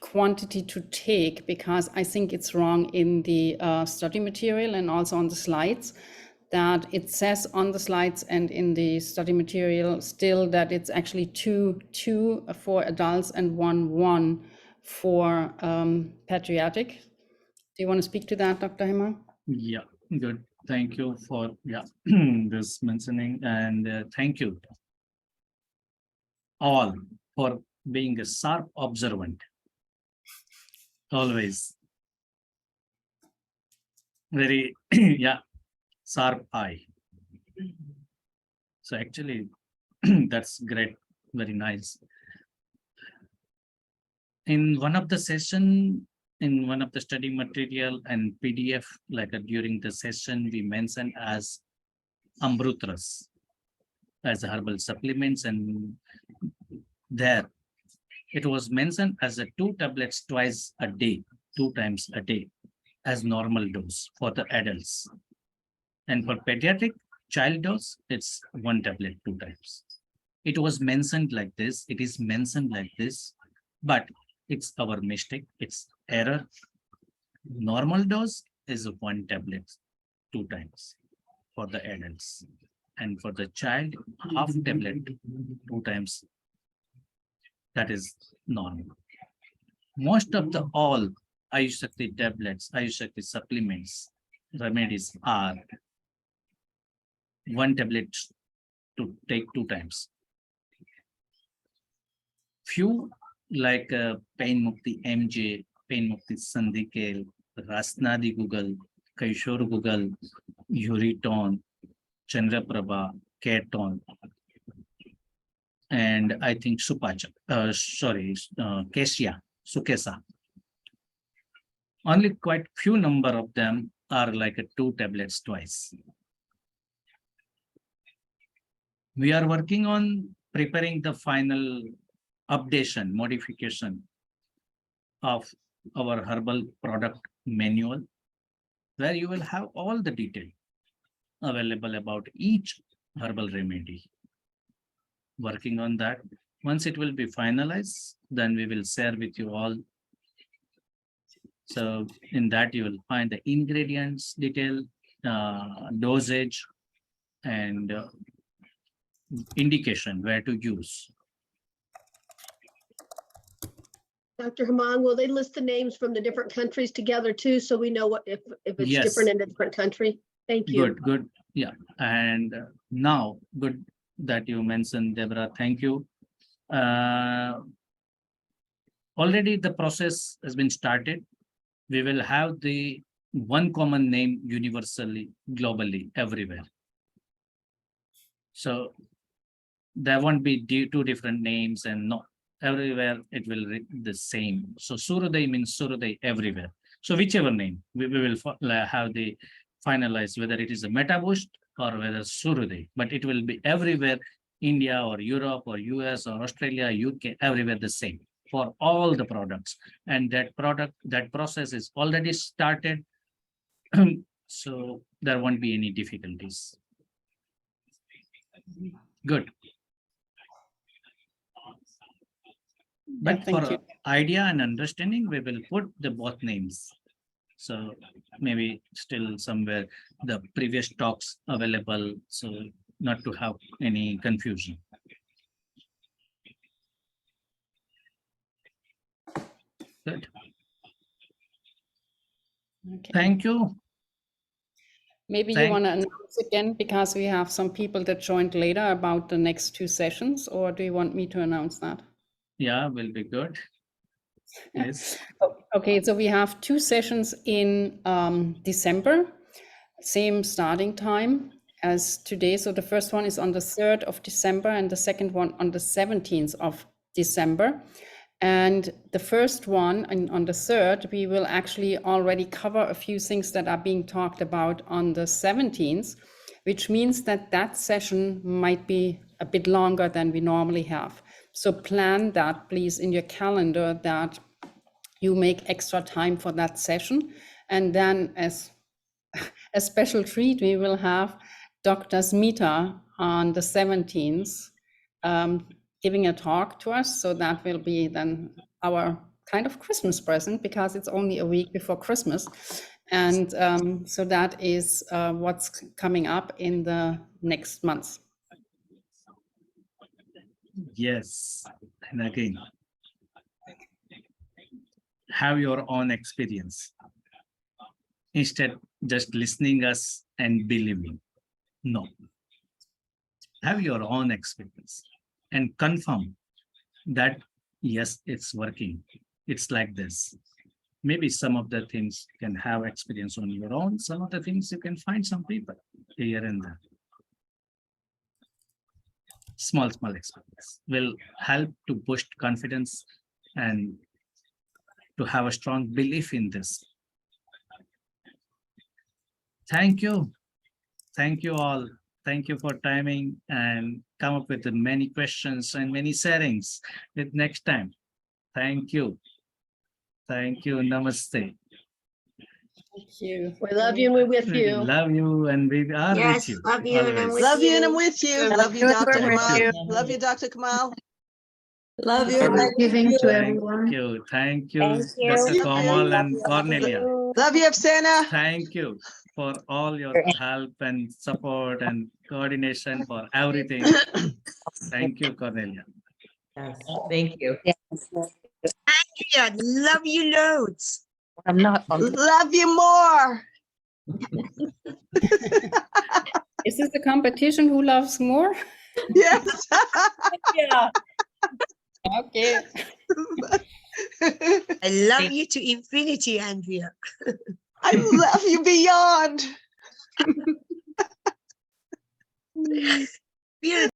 quantity to take, because I think it's wrong in the study material and also on the slides, that it says on the slides and in the study material still that it's actually two for adults and one for pediatric. Do you want to speak to that, Dr. Hema? Yeah, good. Thank you for this mentioning, and thank you all for being a sharp observant. Always very sharp eye. So actually that's great, very nice. In one of the session, in one of the study material and PDF, like during the session, we mentioned as Amrutras as herbal supplements, and there it was mentioned as a 2 tablets twice a day, 2 times a day as normal dose for the adults. And for pediatric child dose, it's 1 tablet 2 times. It was mentioned like this, it is mentioned like this, but it's our mistake, it's error. Normal dose is 1 tablet 2 times for the adults. And for the child, half tablet 2 times. That is normal. Most of the all Ayushakti tablets, Ayushakti supplements, remedies are 1 tablet to take 2 times. Few like Pain Mukti MJ, Pain Mukti Sandhikel, Rasnadi Google, Kaishore Google, Uriton, Chandraprabha, Keton, and I think Supacha, Kesia, Sukesa. Only quite few number of them are like 2 tablets twice. We are working on preparing the final updation, modification of our herbal product manual, where you will have all the detail available about each herbal remedy. Working on that. Once it will be finalized, then we will share with you all. So in that you will find the ingredients detail, dosage, and indication where to use. Dr. Hamang, will they list the names from the different countries together too, so we know what if it's Yes. different in a different country? Thank you. Good. Yeah. And now, good that you mentioned, Deborah. Thank you. Already the process has been started. We will have the one common name universally, globally, everywhere. So there won't be 2 different names, and no, everywhere it will read the same. So Suruday means Suruday everywhere. So whichever name we will have the finalized, whether it is a MetaBoost or whether Suruday, but it will be everywhere, India or Europe or US or Australia, UK, everywhere the same for all the products. And that process is already started. So there won't be any difficulties. Good. But for idea and understanding, we will put the both names. So maybe still somewhere the previous talks available, so not to have any confusion. Good. Okay. Thank you. Maybe you want to announce again, because we have some people that joined later, about the next 2 sessions, or do you want me to announce that? Yeah, will be good. Yes. Okay, so we have 2 sessions in December, same starting time as today. So the first one is on the 3rd of December and the second one on the 17th of December. And the first one on the 3rd, we will actually already cover a few things that are being talked about on the 17th, which means that that session might be a bit longer than we normally have. So plan that, please, in your calendar, that you make extra time for that session. And then as a special treat, we will have Dr. Smita on the 17th giving a talk to us. So that will be then our kind of Christmas present, because it's only a week before Christmas. And so that is what's coming up in the next month. Yes. And again, have your own experience. Instead, just listening us and believing. No. Have your own experience and confirm that, yes, it's working. It's like this. Maybe some of the things you can have experience on your own. Some of the things you can find some people here and there. Small experience will help to boost confidence and to have a strong belief in this. Thank you. Thank you all. Thank you for timing and come up with many questions and many sharings with next time. Thank you. Thank you. Namaste. Thank you. We love you and we're with We you. love you and we are Yes, with you. love you and I'm always. with Love you and I'm you. with you. Love Love you, you and Dr. we're with Hamal. you. Love you, Dr. Kamal. Love you. Thanksgiving to Thank everyone. you. Thank you, Thank you. Dr. Love you. Kamal Love and you. Cornelia. Love you, Afsana. Thank you for all your help and support and coordination for everything. Thank you, Cornelia. Yes, thank you. Yes. Andrea, love you loads. I'm not on. Love you more. Is this the competition, who loves more? Yes. Yeah. Okay. I love you to infinity, Andrea. I love you beyond. Beautiful.